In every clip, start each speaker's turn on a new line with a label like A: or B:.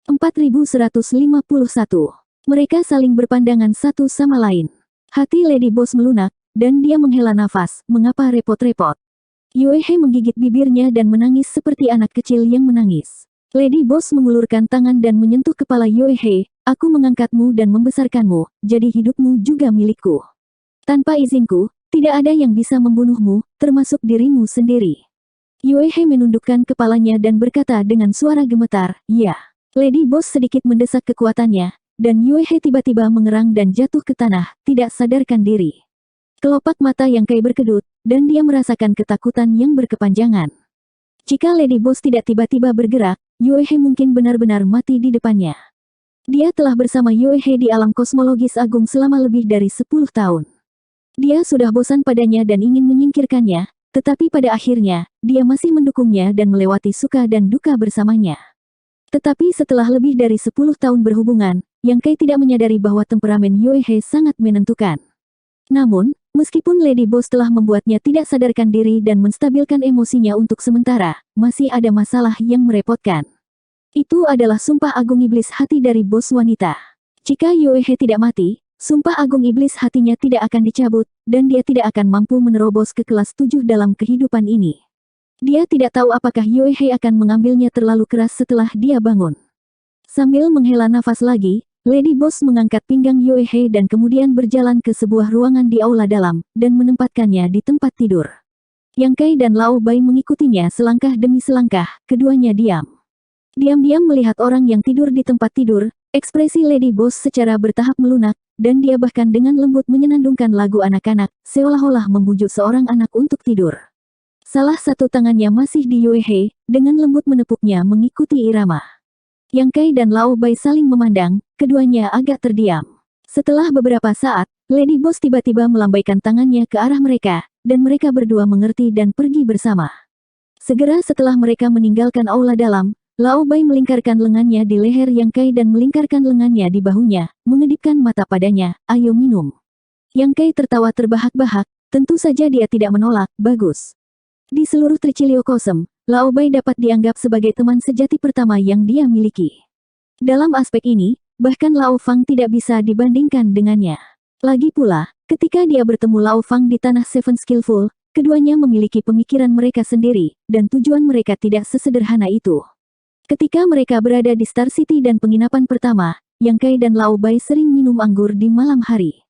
A: 4151. Mereka saling berpandangan satu sama lain. Hati Lady Boss melunak, dan dia menghela nafas. Mengapa repot-repot? Yue He menggigit bibirnya dan menangis seperti anak kecil yang menangis. Lady Boss mengulurkan tangan dan menyentuh kepala Yue He. Aku mengangkatmu dan membesarkanmu, jadi hidupmu juga milikku. Tanpa izinku, tidak ada yang bisa membunuhmu, termasuk dirimu sendiri. Yue He menundukkan kepalanya dan berkata dengan suara gemetar, "Ya." Lady Boss sedikit mendesak kekuatannya, dan Yue He tiba-tiba mengerang dan jatuh ke tanah, tidak sadarkan diri. Kelopak mata Yang Kai berkedut, dan dia merasakan ketakutan yang berkepanjangan. Jika Lady Boss tidak tiba-tiba bergerak, Yue He mungkin benar-benar mati di depannya. Dia telah bersama Yue He di alam kosmologis agung selama lebih dari 10 tahun. Dia sudah bosan padanya dan ingin menyingkirkannya, tetapi pada akhirnya, dia masih mendukungnya dan melewati suka dan duka bersamanya. Tetapi setelah lebih dari 10 tahun berhubungan, Yang Kai tidak menyadari bahwa temperamen Yue He sangat menentukan. Namun, meskipun Lady Boss telah membuatnya tidak sadarkan diri dan menstabilkan emosinya untuk sementara, masih ada masalah yang merepotkan. Itu adalah sumpah agung iblis hati dari bos wanita. Jika Yue He tidak mati, sumpah agung iblis hatinya tidak akan dicabut, dan dia tidak akan mampu menerobos ke kelas 7 dalam kehidupan ini. Dia tidak tahu apakah Yue He akan mengambilnya terlalu keras setelah dia bangun. Sambil menghela nafas lagi, Lady Boss mengangkat pinggang Yue He dan kemudian berjalan ke sebuah ruangan di aula dalam, dan menempatkannya di tempat tidur. Yang Kai dan Lao Bai mengikutinya selangkah demi selangkah, keduanya diam. Diam-diam melihat orang yang tidur di tempat tidur, ekspresi Lady Boss secara bertahap melunak, dan dia bahkan dengan lembut menyenandungkan lagu anak-anak, seolah-olah membujuk seorang anak untuk tidur. Salah satu tangannya masih di Yue He, dengan lembut menepuknya mengikuti irama. Yang Kai dan Lao Bai saling memandang, keduanya agak terdiam. Setelah beberapa saat, Lady Boss tiba-tiba melambaikan tangannya ke arah mereka, dan mereka berdua mengerti dan pergi bersama. Segera setelah mereka meninggalkan aula dalam, Lao Bai melingkarkan lengannya di leher Yang Kai dan melingkarkan lengannya di bahunya, mengedipkan mata padanya, "Ayo minum." Yang Kai tertawa terbahak-bahak, tentu saja dia tidak menolak, bagus. Di seluruh Tricilio Kosem, Lao Bai dapat dianggap sebagai teman sejati pertama yang dia miliki. Dalam aspek ini, bahkan Lao Fang tidak bisa dibandingkan dengannya. Lagi pula, ketika dia bertemu Lao Fang di tanah Seven Skillful, keduanya memiliki pemikiran mereka sendiri, dan tujuan mereka tidak sesederhana itu. Ketika mereka berada di Star City dan penginapan pertama, Yang Kai dan Lao Bai sering minum anggur di malam hari.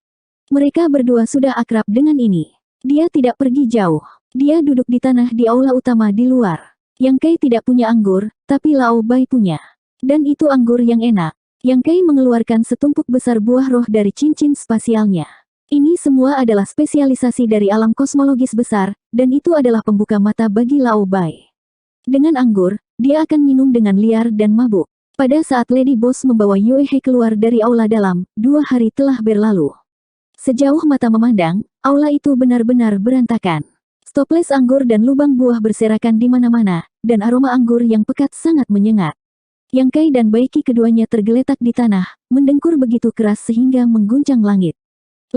A: Mereka berdua sudah akrab dengan ini. Dia tidak pergi jauh. Dia duduk di tanah di aula utama di luar. Yang Kai tidak punya anggur, tapi Lao Bai punya. Dan itu anggur yang enak. Yang Kai mengeluarkan setumpuk besar buah roh dari cincin spasialnya. Ini semua adalah spesialisasi dari alam kosmologis besar, dan itu adalah pembuka mata bagi Lao Bai. Dengan anggur, dia akan minum dengan liar dan mabuk. Pada saat Lady Boss membawa Yue He keluar dari aula dalam, 2 hari telah berlalu. Sejauh mata memandang, aula itu benar-benar berantakan. Toples anggur dan lubang buah berserakan di mana-mana, dan aroma anggur yang pekat sangat menyengat. Yang Kai dan Baiki keduanya tergeletak di tanah, mendengkur begitu keras sehingga mengguncang langit.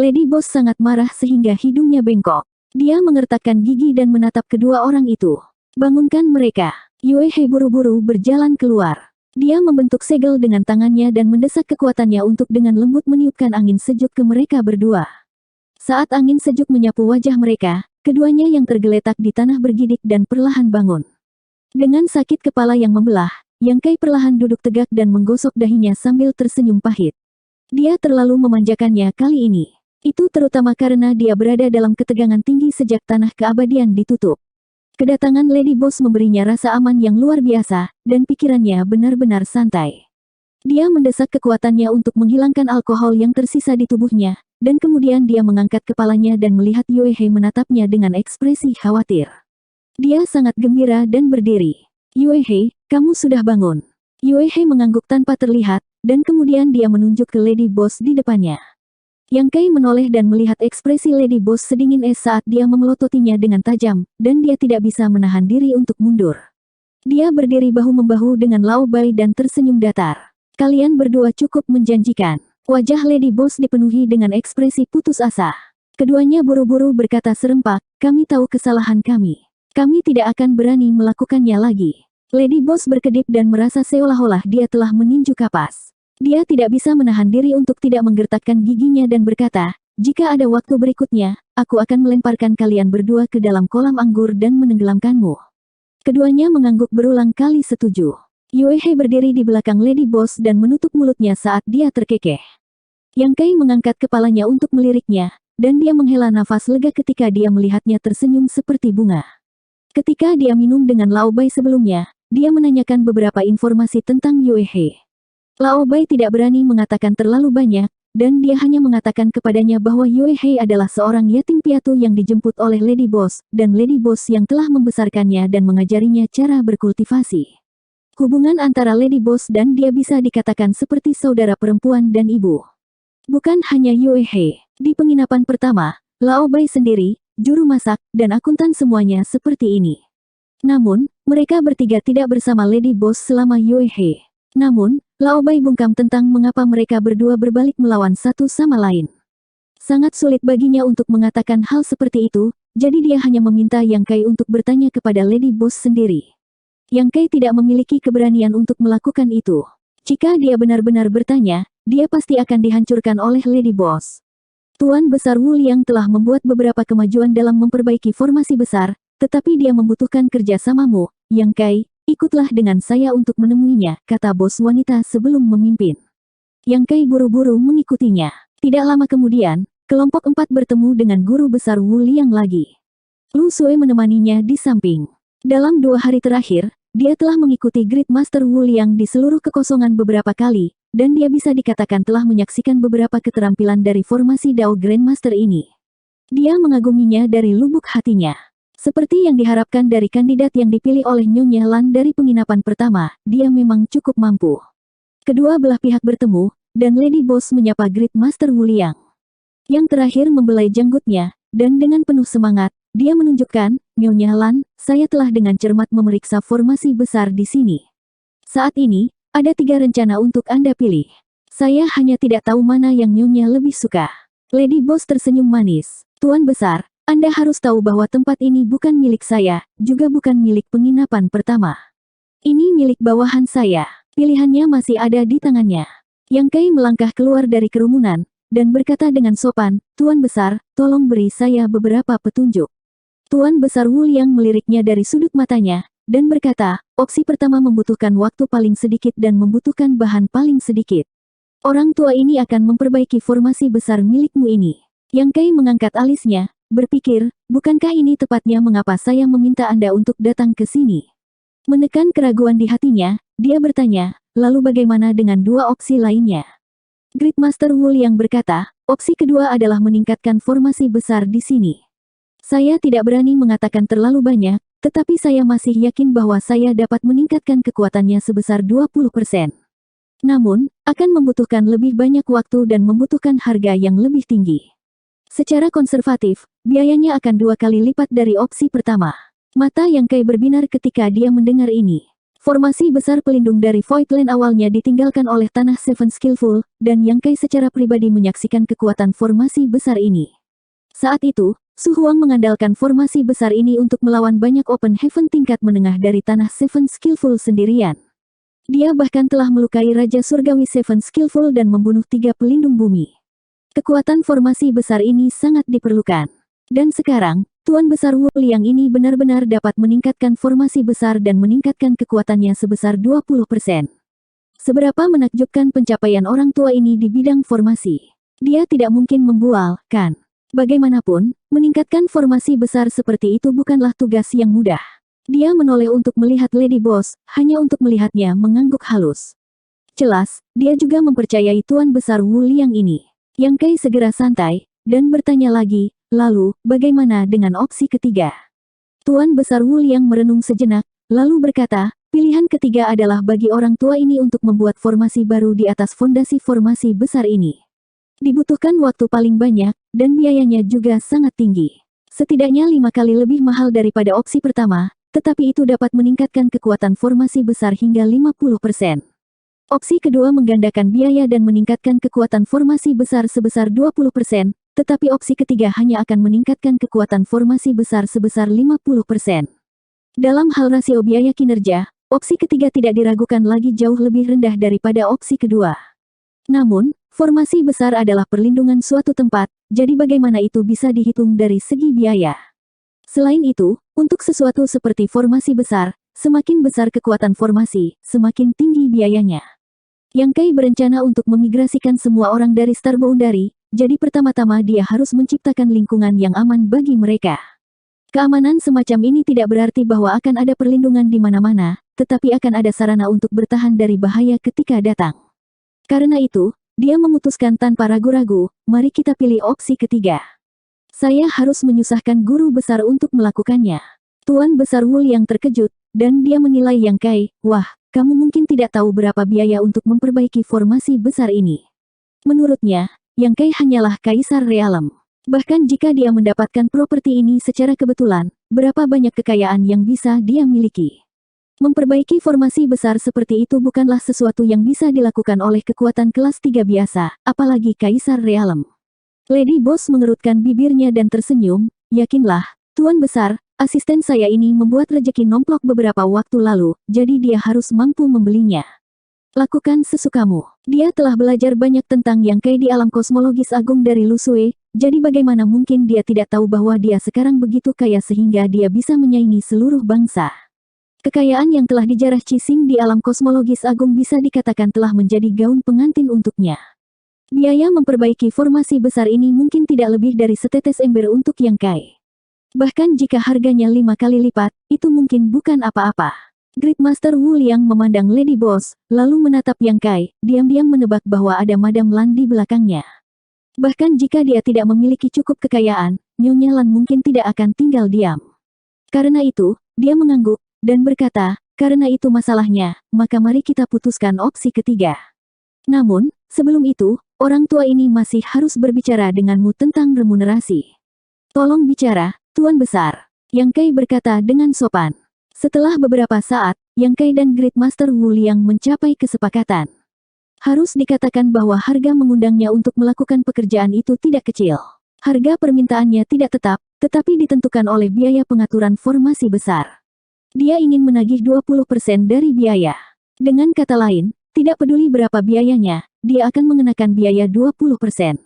A: Lady Boss sangat marah sehingga hidungnya bengkok. Dia mengertakkan gigi dan menatap kedua orang itu. "Bangunkan mereka." Yue He buru-buru berjalan keluar. Dia membentuk segel dengan tangannya dan mendesak kekuatannya untuk dengan lembut meniupkan angin sejuk ke mereka berdua. Saat angin sejuk menyapu wajah mereka, keduanya yang tergeletak di tanah bergidik dan perlahan bangun. Dengan sakit kepala yang membelah, Yang Kai perlahan duduk tegak dan menggosok dahinya sambil tersenyum pahit. Dia terlalu memanjakannya kali ini. Itu terutama karena dia berada dalam ketegangan tinggi sejak tanah keabadian ditutup. Kedatangan Lady Boss memberinya rasa aman yang luar biasa, dan pikirannya benar-benar santai. Dia mendesak kekuatannya untuk menghilangkan alkohol yang tersisa di tubuhnya, dan kemudian dia mengangkat kepalanya dan melihat Yue He menatapnya dengan ekspresi khawatir. Dia sangat gembira dan berdiri. "Yue He, kamu sudah bangun." Yue He mengangguk tanpa terlihat, dan kemudian dia menunjuk ke Lady Boss di depannya. Yang Kai menoleh dan melihat ekspresi Lady Boss sedingin es saat dia memelototinya dengan tajam, dan dia tidak bisa menahan diri untuk mundur. Dia berdiri bahu-membahu dengan Lao Bai dan tersenyum datar. "Kalian berdua cukup menjanjikan." Wajah Lady Boss dipenuhi dengan ekspresi putus asa. Keduanya buru-buru berkata serempak, "Kami tahu kesalahan kami. Kami tidak akan berani melakukannya lagi." Lady Boss berkedip dan merasa seolah-olah dia telah meninju kapas. Dia tidak bisa menahan diri untuk tidak menggertakkan giginya dan berkata, jika ada waktu berikutnya, aku akan melemparkan kalian berdua ke dalam kolam anggur dan menenggelamkanmu. Keduanya mengangguk berulang kali setuju. Yue He berdiri di belakang Lady Boss dan menutup mulutnya saat dia terkekeh. Yang Kai mengangkat kepalanya untuk meliriknya, dan dia menghela nafas lega ketika dia melihatnya tersenyum seperti bunga. Ketika dia minum dengan Lao Bai sebelumnya, dia menanyakan beberapa informasi tentang Yue He. Lao Bai tidak berani mengatakan terlalu banyak, dan dia hanya mengatakan kepadanya bahwa Yue He adalah seorang yatim piatu yang dijemput oleh Lady Boss, dan Lady Boss yang telah membesarkannya dan mengajarinya cara berkultivasi. Hubungan antara Lady Boss dan dia bisa dikatakan seperti saudara perempuan dan ibu. Bukan hanya Yue He, di penginapan pertama, Lao Bai sendiri, juru masak, dan akuntan semuanya seperti ini. Namun, mereka bertiga tidak bersama Lady Boss selama Yue He. Namun, Lao Bai bungkam tentang mengapa mereka berdua berbalik melawan satu sama lain. Sangat sulit baginya untuk mengatakan hal seperti itu, jadi dia hanya meminta Yang Kai untuk bertanya kepada Lady Boss sendiri. Yang Kai tidak memiliki keberanian untuk melakukan itu. Jika dia benar-benar bertanya, dia pasti akan dihancurkan oleh Lady Boss. Tuan Besar Wu Liang telah membuat beberapa kemajuan dalam memperbaiki formasi besar, tetapi dia membutuhkan kerjasamamu, Yang Kai, ikutlah dengan saya untuk menemuinya, kata bos wanita sebelum memimpin. Yang Kai buru-buru mengikutinya. Tidak lama kemudian, kelompok 4 bertemu dengan guru besar Wu Liang lagi. Lu Sui menemaninya di samping. Dalam 2 hari terakhir, dia telah mengikuti Great Master Wu Liang di seluruh kekosongan beberapa kali, dan dia bisa dikatakan telah menyaksikan beberapa keterampilan dari formasi Dao Grandmaster ini. Dia mengaguminya dari lubuk hatinya. Seperti yang diharapkan dari kandidat yang dipilih oleh Nyonya Lan dari penginapan pertama, dia memang cukup mampu. Kedua belah pihak bertemu, dan Lady Boss menyapa Great Master Wu Liang. Yang terakhir membelai janggutnya, dan dengan penuh semangat, dia menunjukkan, Nyonya Lan, saya telah dengan cermat memeriksa formasi besar di sini. Saat ini, ada 3 rencana untuk Anda pilih. Saya hanya tidak tahu mana yang Nyonya lebih suka. Lady Boss tersenyum manis. Tuan Besar, Anda harus tahu bahwa tempat ini bukan milik saya, juga bukan milik penginapan pertama. Ini milik bawahan saya. Pilihannya masih ada di tangannya. Yang Kai melangkah keluar dari kerumunan, dan berkata dengan sopan, Tuan Besar, tolong beri saya beberapa petunjuk. Tuan Besar Wu Liang meliriknya dari sudut matanya, dan berkata, opsi pertama membutuhkan waktu paling sedikit dan membutuhkan bahan paling sedikit. Orang tua ini akan memperbaiki formasi besar milikmu ini. Yang Kai mengangkat alisnya, berpikir, bukankah ini tepatnya mengapa saya meminta Anda untuk datang ke sini? Menekan keraguan di hatinya, dia bertanya, lalu bagaimana dengan 2 opsi lainnya? Great Master Wu Liang berkata, opsi kedua adalah meningkatkan formasi besar di sini. Saya tidak berani mengatakan terlalu banyak, tetapi saya masih yakin bahwa saya dapat meningkatkan kekuatannya sebesar 20%. Namun, akan membutuhkan lebih banyak waktu dan membutuhkan harga yang lebih tinggi. Secara konservatif, biayanya akan 2 kali lipat dari opsi pertama. Mata Yang Kai berbinar ketika dia mendengar ini. Formasi besar pelindung dari Voidland awalnya ditinggalkan oleh Tanah Seven Skillful, dan Yang Kai secara pribadi menyaksikan kekuatan formasi besar ini. Saat itu, Su Huang mengandalkan formasi besar ini untuk melawan banyak Open Heaven tingkat menengah dari Tanah Seven Skillful sendirian. Dia bahkan telah melukai Raja Surgawi Seven Skillful dan membunuh 3 pelindung bumi. Kekuatan formasi besar ini sangat diperlukan. Dan sekarang, Tuan Besar Wu Liang ini benar-benar dapat meningkatkan formasi besar dan meningkatkan kekuatannya sebesar 20%. Seberapa menakjubkan pencapaian orang tua ini di bidang formasi. Dia tidak mungkin membual, kan? Bagaimanapun, meningkatkan formasi besar seperti itu bukanlah tugas yang mudah. Dia menoleh untuk melihat Lady Boss, hanya untuk melihatnya mengangguk halus. Jelas, dia juga mempercayai Tuan Besar Wu Liang ini. Yang Kai segera santai, dan bertanya lagi, lalu, bagaimana dengan opsi ketiga? Tuan Besar Wu Liang merenung sejenak, lalu berkata, pilihan ketiga adalah bagi orang tua ini untuk membuat formasi baru di atas fondasi formasi besar ini. Dibutuhkan waktu paling banyak, dan biayanya juga sangat tinggi. Setidaknya 5 kali lebih mahal daripada opsi pertama, tetapi itu dapat meningkatkan kekuatan formasi besar hingga 50%. Opsi kedua menggandakan biaya dan meningkatkan kekuatan formasi besar sebesar 20%, tetapi opsi ketiga hanya akan meningkatkan kekuatan formasi besar sebesar 50%. Dalam hal rasio biaya kinerja, opsi ketiga tidak diragukan lagi jauh lebih rendah daripada opsi kedua. Namun, formasi besar adalah perlindungan suatu tempat, jadi bagaimana itu bisa dihitung dari segi biaya. Selain itu, untuk sesuatu seperti formasi besar, semakin besar kekuatan formasi, semakin tinggi biayanya. Yang Kai berencana untuk memigrasikan semua orang dari Star Boundary, jadi pertama-tama dia harus menciptakan lingkungan yang aman bagi mereka. Keamanan semacam ini tidak berarti bahwa akan ada perlindungan di mana-mana, tetapi akan ada sarana untuk bertahan dari bahaya ketika datang. Karena itu, dia memutuskan tanpa ragu-ragu, mari kita pilih opsi ketiga. Saya harus menyusahkan guru besar untuk melakukannya. Tuan Besar Wul yang terkejut, dan dia menilai Yang Kai, wah, kamu mungkin tidak tahu berapa biaya untuk memperbaiki formasi besar ini. Menurutnya, Yang Kai hanyalah Kaisar Realem. Bahkan jika dia mendapatkan properti ini secara kebetulan, berapa banyak kekayaan yang bisa dia miliki. Memperbaiki formasi besar seperti itu bukanlah sesuatu yang bisa dilakukan oleh kekuatan kelas 3 biasa, apalagi Kaisar Realem. Lady Boss mengerutkan bibirnya dan tersenyum, yakinlah, Tuan Besar, asisten saya ini membuat rejeki nomplok beberapa waktu lalu, jadi dia harus mampu membelinya. Lakukan sesukamu. Dia telah belajar banyak tentang Yang Kai di alam kosmologis agung dari Lusue, jadi bagaimana mungkin dia tidak tahu bahwa dia sekarang begitu kaya sehingga dia bisa menyaingi seluruh bangsa. Kekayaan yang telah dijarah Cising di alam kosmologis agung bisa dikatakan telah menjadi gaun pengantin untuknya. Biaya memperbaiki formasi besar ini mungkin tidak lebih dari setetes ember untuk Yang Kai. Bahkan jika harganya 5 kali lipat, itu mungkin bukan apa-apa. Great Master Wu Liang memandang Lady Boss, lalu menatap Yang Kai, diam-diam menebak bahwa ada Madam Lan di belakangnya. Bahkan jika dia tidak memiliki cukup kekayaan, Nyonya Lan mungkin tidak akan tinggal diam. Karena itu, dia mengangguk, dan berkata, karena itu masalahnya, maka mari kita putuskan opsi ketiga. Namun, sebelum itu, orang tua ini masih harus berbicara denganmu tentang remunerasi. Tolong bicara, Tuan Besar. Yang Kai berkata dengan sopan. Setelah beberapa saat, Yang Kai dan Great Master Wu Liang mencapai kesepakatan. Harus dikatakan bahwa harga mengundangnya untuk melakukan pekerjaan itu tidak kecil. Harga permintaannya tidak tetap, tetapi ditentukan oleh biaya pengaturan formasi besar. Dia ingin menagih 20% dari biaya. Dengan kata lain, tidak peduli berapa biayanya, dia akan mengenakan biaya 20%.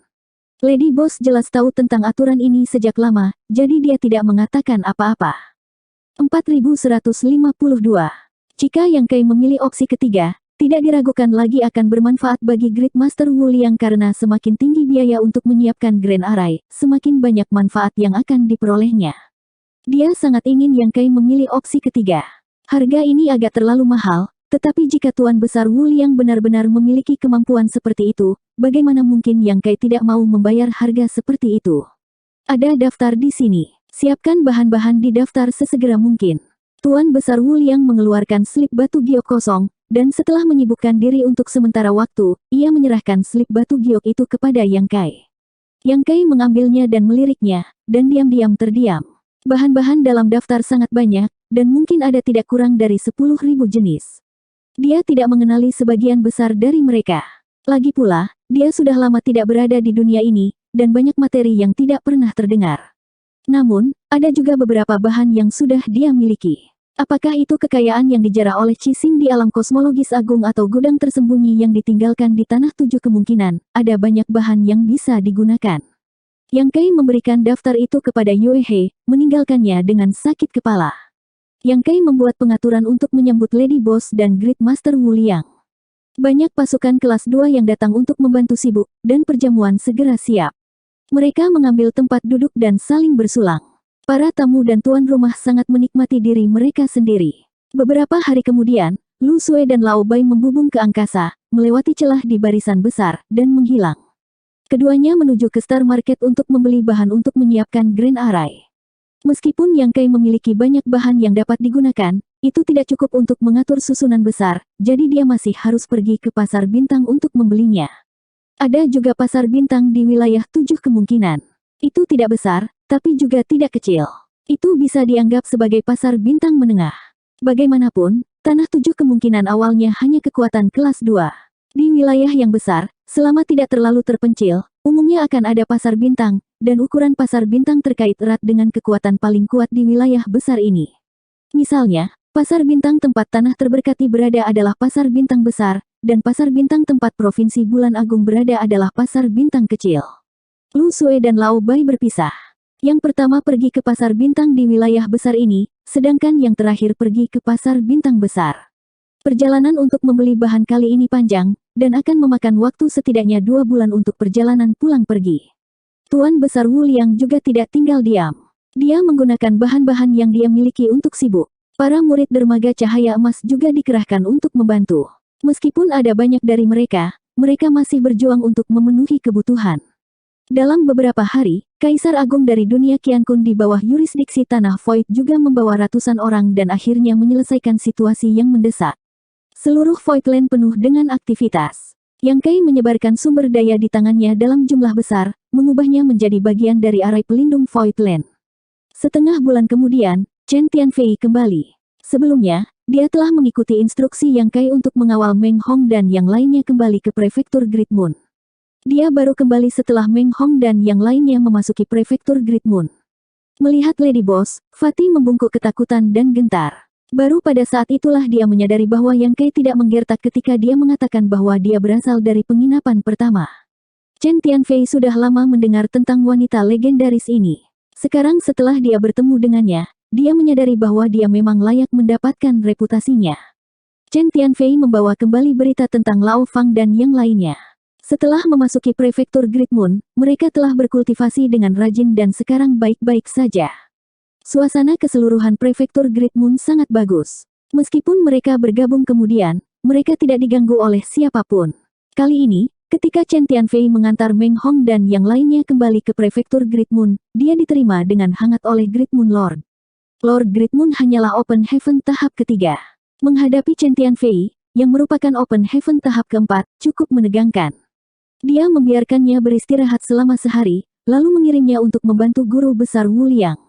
A: Lady Boss jelas tahu tentang aturan ini sejak lama, jadi dia tidak mengatakan apa-apa. 4152. Jika Yang Kai memilih opsi ketiga, tidak diragukan lagi akan bermanfaat bagi Great Master Wu Liang karena semakin tinggi biaya untuk menyiapkan Grand Array, semakin banyak manfaat yang akan diperolehnya. Dia sangat ingin Yang Kai memilih opsi ketiga. Harga ini agak terlalu mahal, tetapi jika Tuan Besar Wu Liang benar-benar memiliki kemampuan seperti itu, bagaimana mungkin Yang Kai tidak mau membayar harga seperti itu? Ada daftar di sini. Siapkan bahan-bahan di daftar sesegera mungkin. Tuan Besar Wu Liang mengeluarkan slip batu giok kosong, dan setelah menyibukkan diri untuk sementara waktu, ia menyerahkan slip batu giok itu kepada Yang Kai. Yang Kai mengambilnya dan meliriknya, dan diam-diam terdiam. Bahan-bahan dalam daftar sangat banyak, dan mungkin ada tidak kurang dari 10.000 jenis. Dia tidak mengenali sebagian besar dari mereka. Lagi pula, dia sudah lama tidak berada di dunia ini, dan banyak materi yang tidak pernah terdengar. Namun, ada juga beberapa bahan yang sudah dia miliki. Apakah itu kekayaan yang dijarah oleh Cising di alam kosmologis agung atau gudang tersembunyi yang ditinggalkan di tanah 7 kemungkinan, ada banyak bahan yang bisa digunakan. Yang Kai memberikan daftar itu kepada Yue He, meninggalkannya dengan sakit kepala. Yang Kai membuat pengaturan untuk menyambut Lady Boss dan Great Master Wu Liang. Banyak pasukan kelas 2 yang datang untuk membantu sibuk, dan perjamuan segera siap. Mereka mengambil tempat duduk dan saling bersulang. Para tamu dan tuan rumah sangat menikmati diri mereka sendiri. Beberapa hari kemudian, Lu Sue dan Lao Bai membubung ke angkasa, melewati celah di barisan besar, dan menghilang. Keduanya menuju ke Star Market untuk membeli bahan untuk menyiapkan Grand Array. Meskipun Yang Kai memiliki banyak bahan yang dapat digunakan, itu tidak cukup untuk mengatur susunan besar, jadi dia masih harus pergi ke pasar bintang untuk membelinya. Ada juga pasar bintang di wilayah 7 kemungkinan. Itu tidak besar, tapi juga tidak kecil. Itu bisa dianggap sebagai pasar bintang menengah. Bagaimanapun, tanah 7 kemungkinan awalnya hanya kekuatan kelas 2. Di wilayah yang besar, selama tidak terlalu terpencil, umumnya akan ada pasar bintang, dan ukuran pasar bintang terkait erat dengan kekuatan paling kuat di wilayah besar ini. Misalnya, Pasar bintang tempat tanah terberkati berada adalah pasar bintang besar, dan pasar bintang tempat provinsi bulan agung berada adalah pasar bintang kecil. Lu Sue dan Lao Bai berpisah. Yang pertama pergi ke pasar bintang di wilayah besar ini, sedangkan yang terakhir pergi ke pasar bintang besar. Perjalanan untuk membeli bahan kali ini panjang, dan akan memakan waktu setidaknya 2 bulan untuk perjalanan pulang pergi. Tuan Besar Wu Liang juga tidak tinggal diam. Dia menggunakan bahan-bahan yang dia miliki untuk sibuk. Para murid dermaga cahaya emas juga dikerahkan untuk membantu. Meskipun ada banyak dari mereka, mereka masih berjuang untuk memenuhi kebutuhan. Dalam beberapa hari, Kaisar Agung dari dunia Qiankun di bawah yurisdiksi Tanah Void juga membawa ratusan orang dan akhirnya menyelesaikan situasi yang mendesak. Seluruh Voidland penuh dengan aktivitas. Yang Kai menyebarkan sumber daya di tangannya dalam jumlah besar, mengubahnya menjadi bagian dari arai pelindung Voidland. Setengah bulan kemudian, Chen Tianfei kembali. Sebelumnya, dia telah mengikuti instruksi Yang Kai untuk mengawal Meng Hong dan yang lainnya kembali ke prefektur Great Moon. Dia baru kembali setelah Meng Hong dan yang lainnya memasuki prefektur Great Moon. Melihat Lady Boss, Fatih membungkuk ketakutan dan gentar. Baru pada saat itulah dia menyadari bahwa Yang Kai tidak menggertak ketika dia mengatakan bahwa dia berasal dari penginapan pertama. Chen Tianfei sudah lama mendengar tentang wanita legendaris ini. Sekarang setelah dia bertemu dengannya, dia menyadari bahwa dia memang layak mendapatkan reputasinya. Chen Tianfei membawa kembali berita tentang Lao Fang dan yang lainnya. Setelah memasuki prefektur Great Moon, mereka telah berkultivasi dengan rajin dan sekarang baik-baik saja. Suasana keseluruhan prefektur Great Moon sangat bagus. Meskipun mereka bergabung kemudian, mereka tidak diganggu oleh siapapun. Kali ini, ketika Chen Tianfei mengantar Meng Hong dan yang lainnya kembali ke prefektur Great Moon, dia diterima dengan hangat oleh Great Moon Lord. Lord Great Moon hanyalah Open Heaven tahap ketiga. Menghadapi Chen Tianfei, yang merupakan Open Heaven tahap keempat, cukup menegangkan. Dia membiarkannya beristirahat selama sehari, lalu mengirimnya untuk membantu guru besar Wu Liang.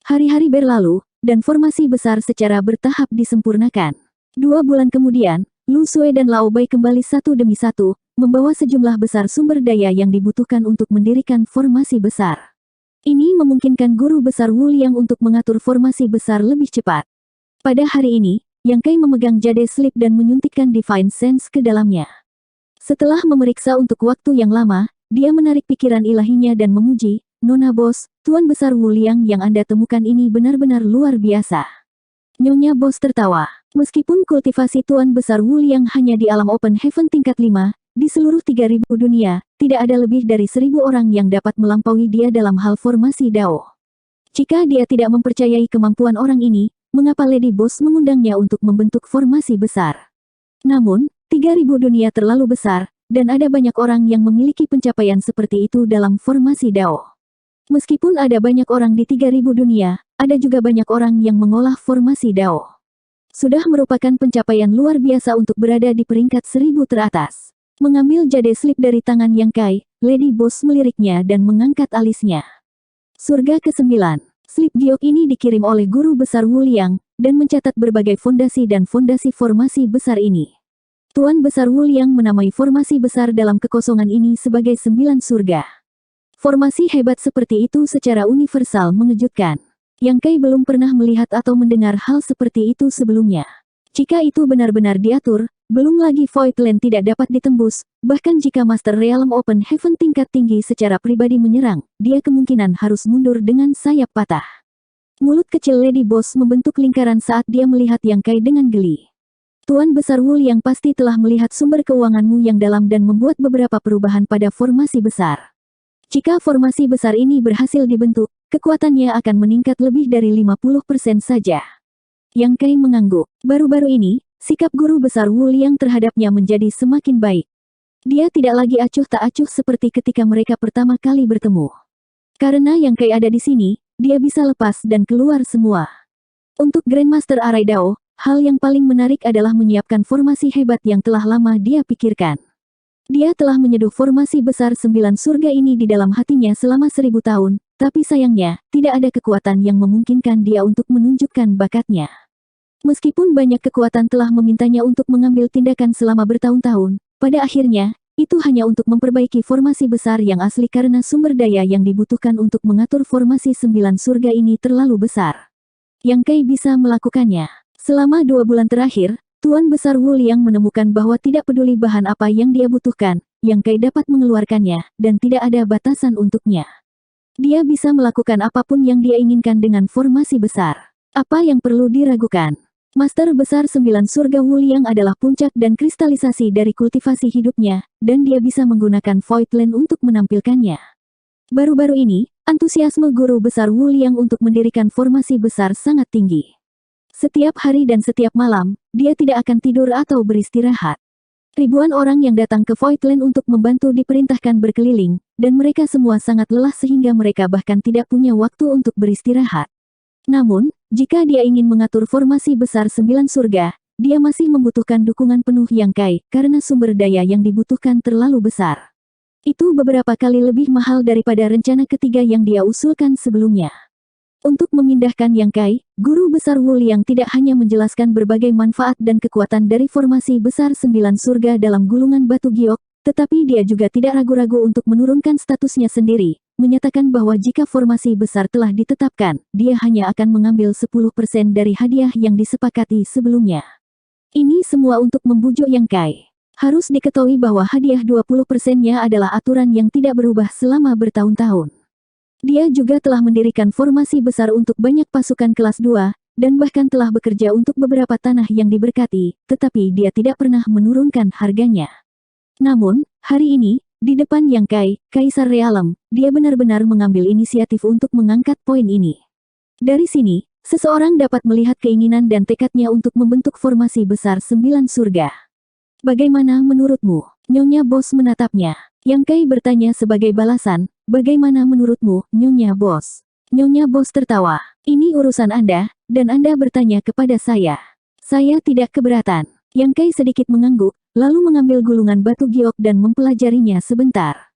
A: Hari-hari berlalu, dan formasi besar secara bertahap disempurnakan. 2 bulan kemudian, Lu Sue dan Lao Bai kembali satu demi satu, membawa sejumlah besar sumber daya yang dibutuhkan untuk mendirikan formasi besar. Ini memungkinkan guru besar Wu Liang untuk mengatur formasi besar lebih cepat. Pada hari ini, Yang Kai memegang jade slip dan menyuntikkan Divine Sense ke dalamnya. Setelah memeriksa untuk waktu yang lama, dia menarik pikiran ilahinya dan memuji, "Nona Bos, Tuan Besar Wu Liang yang Anda temukan ini benar-benar luar biasa." Nyonya Bos tertawa. Meskipun kultivasi Tuan Besar Wu Liang hanya di alam Open Heaven tingkat 5, di seluruh 3000 dunia, tidak ada lebih dari 1000 orang yang dapat melampaui dia dalam hal formasi Dao. Jika dia tidak mempercayai kemampuan orang ini, mengapa Lady Boss mengundangnya untuk membentuk formasi besar? Namun, 3000 dunia terlalu besar, dan ada banyak orang yang memiliki pencapaian seperti itu dalam formasi Dao. Meskipun ada banyak orang di 3000 dunia, ada juga banyak orang yang mengolah formasi Dao. Sudah merupakan pencapaian luar biasa untuk berada di peringkat 1000 teratas. Mengambil jade slip dari tangan Yang Kai, Lady Boss meliriknya dan mengangkat alisnya. Surga ke-9. Slip giok ini dikirim oleh guru besar Wu Liang, dan mencatat berbagai fondasi dan fondasi formasi besar ini. Tuan Besar Wu Liang menamai formasi besar dalam kekosongan ini sebagai 9 surga. Formasi hebat seperti itu secara universal mengejutkan. Yang Kai belum pernah melihat atau mendengar hal seperti itu sebelumnya. Jika itu benar-benar diatur, belum lagi Voidland tidak dapat ditembus, bahkan jika Master Realm Open Heaven tingkat tinggi secara pribadi menyerang, dia kemungkinan harus mundur dengan sayap patah. Mulut kecil Lady Boss membentuk lingkaran saat dia melihat Yang Kai dengan geli. Tuan Besar Wu yang pasti telah melihat sumber keuanganmu yang dalam dan membuat beberapa perubahan pada formasi besar. Jika formasi besar ini berhasil dibentuk, kekuatannya akan meningkat lebih dari 50% saja. Yang Kai mengangguk. Baru-baru ini, sikap guru besar Wu Liang terhadapnya menjadi semakin baik. Dia tidak lagi acuh tak acuh seperti ketika mereka pertama kali bertemu. Karena Yang Kai ada di sini, dia bisa lepas dan keluar semua. Untuk Grandmaster Arai Dao, hal yang paling menarik adalah menyiapkan formasi hebat yang telah lama dia pikirkan. Dia telah menyeduh formasi besar 9 surga ini di dalam hatinya selama 1000 tahun, tapi sayangnya, tidak ada kekuatan yang memungkinkan dia untuk menunjukkan bakatnya. Meskipun banyak kekuatan telah memintanya untuk mengambil tindakan selama bertahun-tahun, pada akhirnya, itu hanya untuk memperbaiki formasi besar yang asli karena sumber daya yang dibutuhkan untuk mengatur formasi 9 surga ini terlalu besar. Yang Kai bisa melakukannya. Selama 2 bulan terakhir, Tuan Besar Wu Liang menemukan bahwa tidak peduli bahan apa yang dia butuhkan, Yang Kai dapat mengeluarkannya, dan tidak ada batasan untuknya. Dia bisa melakukan apapun yang dia inginkan dengan formasi besar. Apa yang perlu diragukan? Master Besar 9 Surga Wu Liang adalah puncak dan kristalisasi dari kultivasi hidupnya, dan dia bisa menggunakan Void Land untuk menampilkannya. Baru-baru ini, antusiasme Guru Besar Wu Liang untuk mendirikan formasi besar sangat tinggi. Setiap hari dan setiap malam, dia tidak akan tidur atau beristirahat. Ribuan orang yang datang ke Void Land untuk membantu diperintahkan berkeliling, dan mereka semua sangat lelah sehingga mereka bahkan tidak punya waktu untuk beristirahat. Namun, jika dia ingin mengatur formasi besar 9 surga, dia masih membutuhkan dukungan penuh Yang Kai, karena sumber daya yang dibutuhkan terlalu besar. Itu beberapa kali lebih mahal daripada rencana ketiga yang dia usulkan sebelumnya. Untuk memindahkan Yang Kai, Guru Besar Wu Liang tidak hanya menjelaskan berbagai manfaat dan kekuatan dari formasi besar 9 surga dalam gulungan batu giok, tetapi dia juga tidak ragu-ragu untuk menurunkan statusnya sendiri, menyatakan bahwa jika formasi besar telah ditetapkan, dia hanya akan mengambil 10% dari hadiah yang disepakati sebelumnya. Ini semua untuk membujuk Yang Kai. Harus diketahui bahwa hadiah 20%-nya adalah aturan yang tidak berubah selama bertahun-tahun. Dia juga telah mendirikan formasi besar untuk banyak pasukan kelas 2, dan bahkan telah bekerja untuk beberapa tanah yang diberkati, tetapi dia tidak pernah menurunkan harganya. Namun, hari ini, di depan Yang Kai, Kaisar Realem, dia benar-benar mengambil inisiatif untuk mengangkat poin ini. Dari sini, seseorang dapat melihat keinginan dan tekadnya untuk membentuk formasi besar 9 surga. Bagaimana menurutmu? Nyonya Bos menatapnya. Yang Kai bertanya sebagai balasan, bagaimana menurutmu, Nyonya Bos? Nyonya Bos tertawa. Ini urusan Anda, dan Anda bertanya kepada saya. Saya tidak keberatan. Yang Kai sedikit mengangguk, lalu mengambil gulungan batu giok dan mempelajarinya sebentar.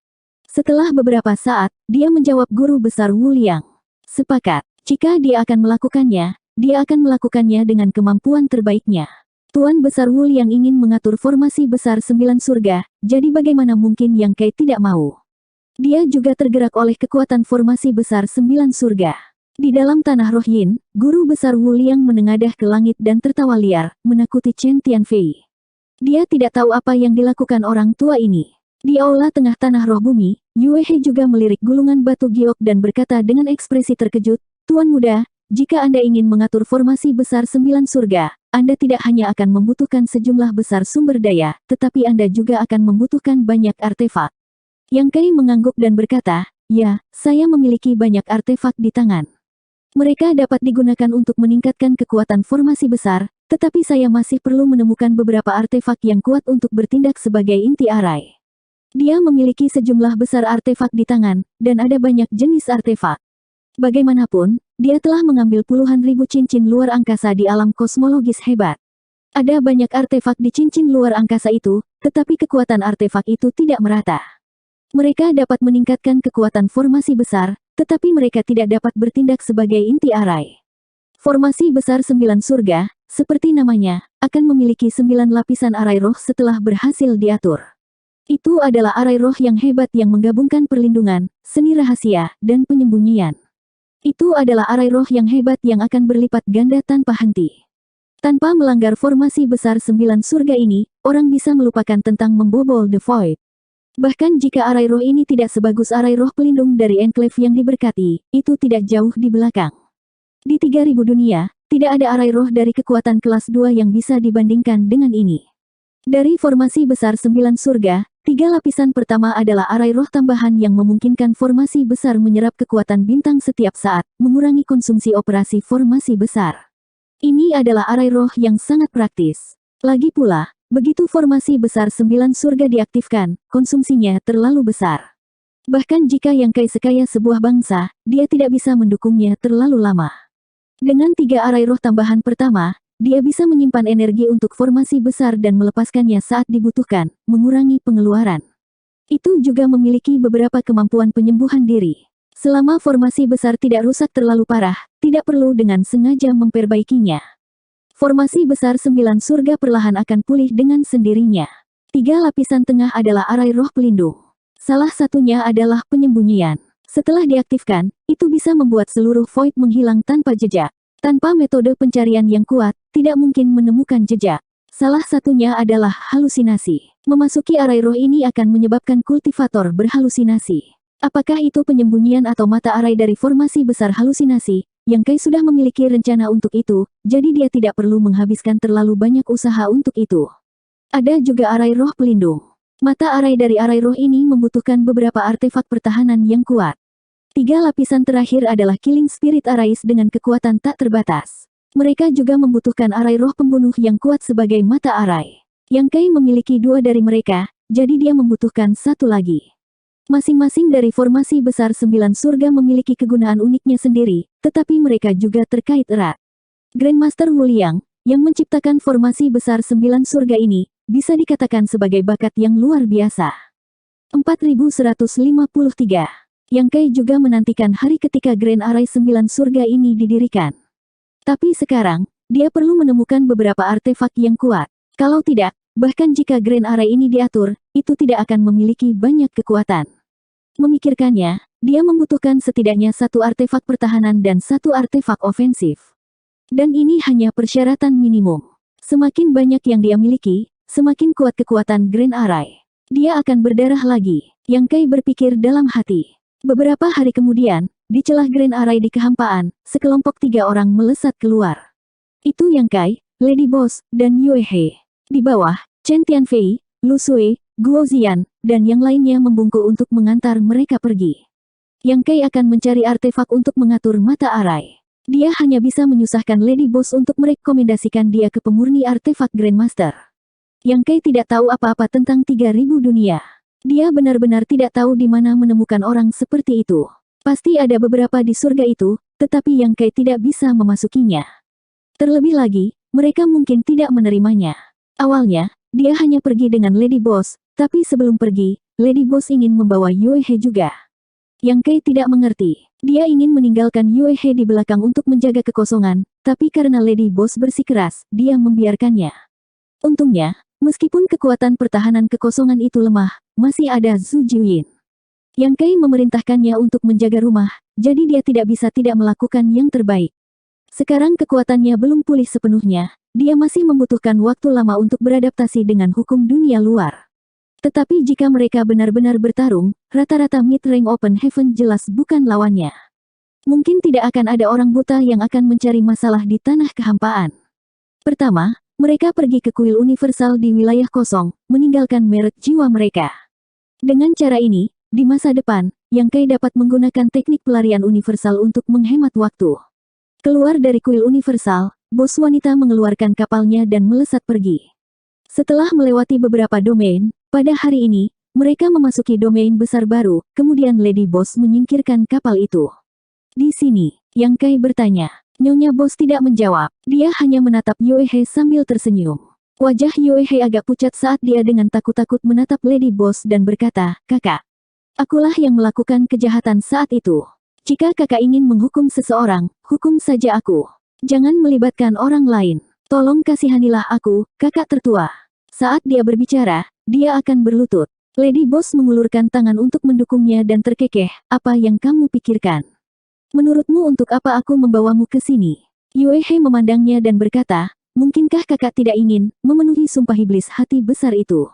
A: Setelah beberapa saat, dia menjawab Guru Besar Wu Liang. Sepakat. Jika dia akan melakukannya, dia akan melakukannya dengan kemampuan terbaiknya. Tuan Besar Wu Liang ingin mengatur formasi besar 9 surga, jadi bagaimana mungkin Yang Kai tidak mau? Dia juga tergerak oleh kekuatan formasi besar 9 surga. Di dalam tanah roh Yin, Guru Besar Wu Liang menengadah ke langit dan tertawa liar, menakuti Chen Tianfei. Dia tidak tahu apa yang dilakukan orang tua ini. Di aula tengah tanah roh bumi, Yue He juga melirik gulungan batu giok dan berkata dengan ekspresi terkejut, Tuan Muda, jika Anda ingin mengatur formasi besar 9 surga, Anda tidak hanya akan membutuhkan sejumlah besar sumber daya, tetapi Anda juga akan membutuhkan banyak artefak. Yang Kai mengangguk dan berkata, ya, saya memiliki banyak artefak di tangan. Mereka dapat digunakan untuk meningkatkan kekuatan formasi besar, tetapi saya masih perlu menemukan beberapa artefak yang kuat untuk bertindak sebagai inti arai. Dia memiliki sejumlah besar artefak di tangan, dan ada banyak jenis artefak. Bagaimanapun, dia telah mengambil puluhan ribu cincin luar angkasa di alam kosmologis hebat. Ada banyak artefak di cincin luar angkasa itu, tetapi kekuatan artefak itu tidak merata. Mereka dapat meningkatkan kekuatan formasi besar, tetapi mereka tidak dapat bertindak sebagai inti arai. Formasi besar 9 surga, seperti namanya, akan memiliki 9 lapisan arai roh setelah berhasil diatur. Itu adalah arai roh yang hebat yang menggabungkan perlindungan, seni rahasia, dan penyembunyian. Itu adalah arai roh yang hebat yang akan berlipat ganda tanpa henti. Tanpa melanggar formasi besar 9 surga ini, orang bisa melupakan tentang membobol The Void. Bahkan jika arai roh ini tidak sebagus arai roh pelindung dari Enclave yang diberkati, itu tidak jauh di belakang. Di 3000 dunia, tidak ada arai roh dari kekuatan kelas 2 yang bisa dibandingkan dengan ini. Dari formasi besar 9 surga, 3 lapisan pertama adalah arai roh tambahan yang memungkinkan formasi besar menyerap kekuatan bintang setiap saat, mengurangi konsumsi operasi formasi besar. Ini adalah arai roh yang sangat praktis. Lagi pula, begitu formasi besar 9 surga diaktifkan, konsumsinya terlalu besar. Bahkan jika Yang Kai sekaya sebuah bangsa, dia tidak bisa mendukungnya terlalu lama. Dengan 3 arai roh tambahan pertama, dia bisa menyimpan energi untuk formasi besar dan melepaskannya saat dibutuhkan, mengurangi pengeluaran. Itu juga memiliki beberapa kemampuan penyembuhan diri. Selama formasi besar tidak rusak terlalu parah, tidak perlu dengan sengaja memperbaikinya. Formasi besar 9 surga perlahan akan pulih dengan sendirinya. 3 lapisan tengah adalah arai roh pelindung. Salah satunya adalah penyembunyian. Setelah diaktifkan, itu bisa membuat seluruh void menghilang tanpa jejak. Tanpa metode pencarian yang kuat, tidak mungkin menemukan jejak. Salah satunya adalah halusinasi. Memasuki arai roh ini akan menyebabkan kultivator berhalusinasi. Apakah itu penyembunyian atau mata arai dari formasi besar halusinasi? Yang Kai sudah memiliki rencana untuk itu, jadi dia tidak perlu menghabiskan terlalu banyak usaha untuk itu. Ada juga arai roh pelindung. Mata arai dari arai roh ini membutuhkan beberapa artefak pertahanan yang kuat. 3 lapisan terakhir adalah Killing Spirit Arrays dengan kekuatan tak terbatas. Mereka juga membutuhkan arai roh pembunuh yang kuat sebagai mata arai. Yang Kai memiliki 2 dari mereka, jadi dia membutuhkan 1 lagi. Masing-masing dari formasi besar 9 surga memiliki kegunaan uniknya sendiri, tetapi mereka juga terkait erat. Grandmaster Wu Liang, yang menciptakan formasi besar 9 surga ini, bisa dikatakan sebagai bakat yang luar biasa. 4153. Yang Kai juga menantikan hari ketika Grand Array 9 surga ini didirikan. Tapi sekarang, dia perlu menemukan beberapa artefak yang kuat. Kalau tidak, bahkan jika Grand Array ini diatur, itu tidak akan memiliki banyak kekuatan. Memikirkannya, dia membutuhkan setidaknya 1 artefak pertahanan dan 1 artefak ofensif. Dan ini hanya persyaratan minimum. Semakin banyak yang dia miliki, semakin kuat kekuatan Grand Array. Dia akan berdarah lagi. Yang Kai berpikir dalam hati. Beberapa hari kemudian, di celah Grand Array di kehampaan, sekelompok 3 orang melesat keluar. Itu Yang Kai, Lady Boss, dan Yue He. Di bawah, Chen Tianfei, Lu Sui, Guo Ziyan, dan yang lainnya membungkuk untuk mengantar mereka pergi. Yang Kai akan mencari artefak untuk mengatur mata arai. Dia hanya bisa menyusahkan Lady Boss untuk merekomendasikan dia ke pemurni artefak Grandmaster. Yang Kai tidak tahu apa-apa tentang 3000 dunia. Dia benar-benar tidak tahu di mana menemukan orang seperti itu. Pasti ada beberapa di surga itu, tetapi Yang Kai tidak bisa memasukinya. Terlebih lagi, mereka mungkin tidak menerimanya. Awalnya, dia hanya pergi dengan Lady Boss, tapi sebelum pergi, Lady Boss ingin membawa Yue He juga. Yang Kai tidak mengerti. Dia ingin meninggalkan Yue He di belakang untuk menjaga kekosongan, tapi karena Lady Boss bersikeras, dia membiarkannya. Untungnya, meskipun kekuatan pertahanan kekosongan itu lemah, masih ada Zhu Jiyin. Yang Kai memerintahkannya untuk menjaga rumah, jadi dia tidak bisa tidak melakukan yang terbaik. Sekarang kekuatannya belum pulih sepenuhnya, dia masih membutuhkan waktu lama untuk beradaptasi dengan hukum dunia luar. Tetapi jika mereka benar-benar bertarung, rata-rata mid-rank Open Heaven jelas bukan lawannya. Mungkin tidak akan ada orang buta yang akan mencari masalah di tanah kehampaan. Pertama, mereka pergi ke kuil universal di wilayah kosong, meninggalkan merek jiwa mereka. Dengan cara ini, di masa depan, Yang Kai dapat menggunakan teknik pelarian universal untuk menghemat waktu. Keluar dari kuil universal, bos wanita mengeluarkan kapalnya dan melesat pergi. Setelah melewati beberapa domain, pada hari ini, mereka memasuki domain besar baru, kemudian Lady Boss menyingkirkan kapal itu. Di sini, Yang Kai bertanya. Nyonya Boss tidak menjawab, dia hanya menatap Yue He sambil tersenyum. Wajah Yue He agak pucat saat dia dengan takut-takut menatap Lady Boss dan berkata, "Kakak, akulah yang melakukan kejahatan saat itu. Jika kakak ingin menghukum seseorang, hukum saja aku. Jangan melibatkan orang lain. Tolong kasihanilah aku, kakak tertua." Saat dia berbicara, dia akan berlutut. Lady Boss mengulurkan tangan untuk mendukungnya dan terkekeh, "Apa yang kamu pikirkan? Menurutmu untuk apa aku membawamu ke sini?" Yue He memandangnya dan berkata, "Mungkinkah kakak tidak ingin memenuhi sumpah iblis hati besar itu?"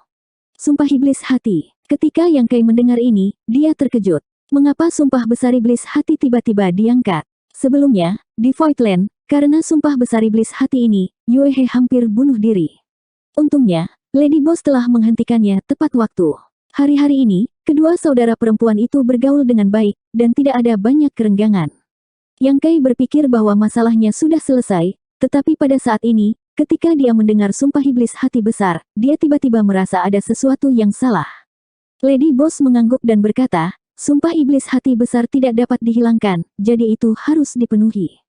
A: Sumpah iblis hati. Ketika Yang Kai mendengar ini, dia terkejut. Mengapa sumpah besar iblis hati tiba-tiba diangkat? Sebelumnya, di Voidland, karena sumpah besar iblis hati ini, Yue He hampir bunuh diri. Untungnya, Lady Boss telah menghentikannya tepat waktu. Hari-hari ini, kedua saudara perempuan itu bergaul dengan baik, dan tidak ada banyak kerenggangan. Yang Kai berpikir bahwa masalahnya sudah selesai, tetapi pada saat ini, ketika dia mendengar sumpah iblis hati besar, dia tiba-tiba merasa ada sesuatu yang salah. Lady Boss mengangguk dan berkata, "Sumpah iblis hati besar tidak dapat dihilangkan, jadi itu harus dipenuhi.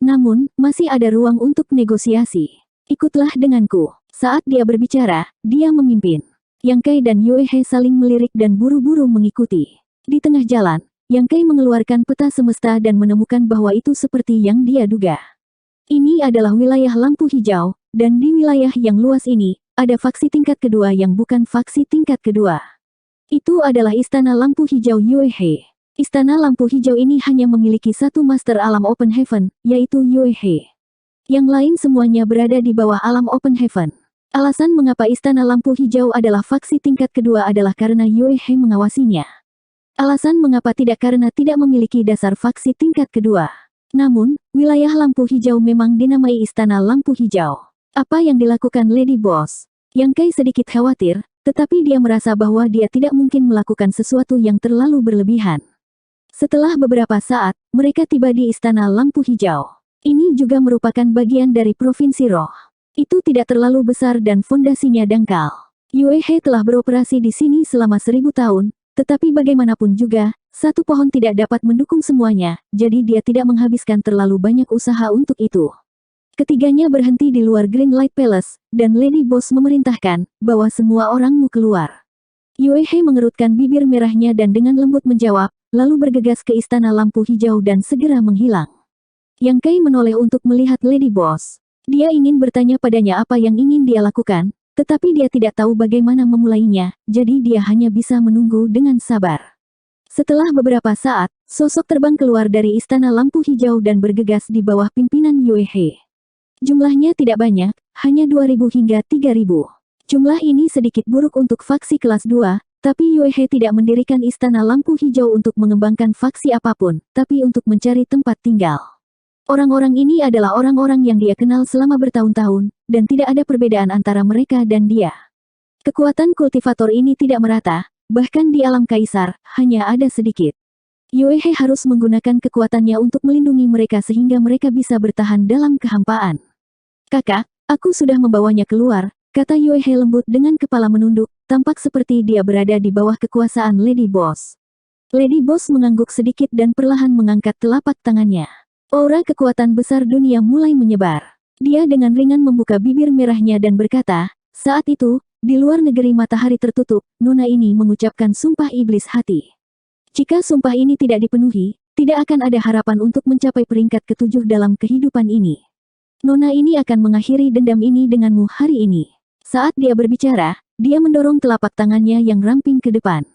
A: Namun, masih ada ruang untuk negosiasi. Ikutlah denganku." Saat dia berbicara, dia memimpin. Yang Kai dan Yue He saling melirik dan buru-buru mengikuti. Di tengah jalan, Yang Kai mengeluarkan peta semesta dan menemukan bahwa itu seperti yang dia duga. Ini adalah wilayah lampu hijau, dan di wilayah yang luas ini, ada faksi tingkat kedua yang bukan faksi tingkat kedua. Itu adalah istana lampu hijau Yue He. Istana lampu hijau ini hanya memiliki satu master alam Open Heaven, yaitu Yue He. Yang lain semuanya berada di bawah alam Open Heaven. Alasan mengapa Istana Lampu Hijau adalah faksi tingkat kedua adalah karena Yue He mengawasinya. Alasan mengapa tidak karena tidak memiliki dasar faksi tingkat kedua. Namun, wilayah Lampu Hijau memang dinamai Istana Lampu Hijau. Apa yang dilakukan Lady Boss? Yang Kai sedikit khawatir, tetapi dia merasa bahwa dia tidak mungkin melakukan sesuatu yang terlalu berlebihan. Setelah beberapa saat, mereka tiba di Istana Lampu Hijau. Ini juga merupakan bagian dari Provinsi Roh. Itu tidak terlalu besar dan fondasinya dangkal. Yue He telah beroperasi di sini selama 1000 tahun, tetapi bagaimanapun juga, satu pohon tidak dapat mendukung semuanya, jadi dia tidak menghabiskan terlalu banyak usaha untuk itu. Ketiganya berhenti di luar Green Light Palace, dan Lady Boss memerintahkan bahwa semua orangmu keluar. Yue He mengerutkan bibir merahnya dan dengan lembut menjawab, lalu bergegas ke Istana Lampu Hijau dan segera menghilang. Yang Kai menoleh untuk melihat Lady Boss. Dia ingin bertanya padanya apa yang ingin dia lakukan, tetapi dia tidak tahu bagaimana memulainya, jadi dia hanya bisa menunggu dengan sabar. Setelah beberapa saat, sosok terbang keluar dari Istana Lampu Hijau dan bergegas di bawah pimpinan Yue He. Jumlahnya tidak banyak, hanya 2000 hingga 3000. Jumlah ini sedikit buruk untuk faksi kelas 2, tapi Yue He tidak mendirikan Istana Lampu Hijau untuk mengembangkan faksi apapun, tapi untuk mencari tempat tinggal. Orang-orang ini adalah orang-orang yang dia kenal selama bertahun-tahun, dan tidak ada perbedaan antara mereka dan dia. Kekuatan kultivator ini tidak merata, bahkan di alam kaisar, hanya ada sedikit. Yue He harus menggunakan kekuatannya untuk melindungi mereka sehingga mereka bisa bertahan dalam kehampaan. Kakak, aku sudah membawanya keluar, kata Yue He lembut dengan kepala menunduk, tampak seperti dia berada di bawah kekuasaan Lady Boss. Lady Boss mengangguk sedikit dan perlahan mengangkat telapak tangannya. Aura kekuatan besar dunia mulai menyebar. Dia dengan ringan membuka bibir merahnya dan berkata, saat itu, di luar negeri matahari tertutup, Nona ini mengucapkan sumpah iblis hati. Jika sumpah ini tidak dipenuhi, tidak akan ada harapan untuk mencapai peringkat ke-7 dalam kehidupan ini. Nona ini akan mengakhiri dendam ini denganmu hari ini. Saat dia berbicara, dia mendorong telapak tangannya yang ramping ke depan.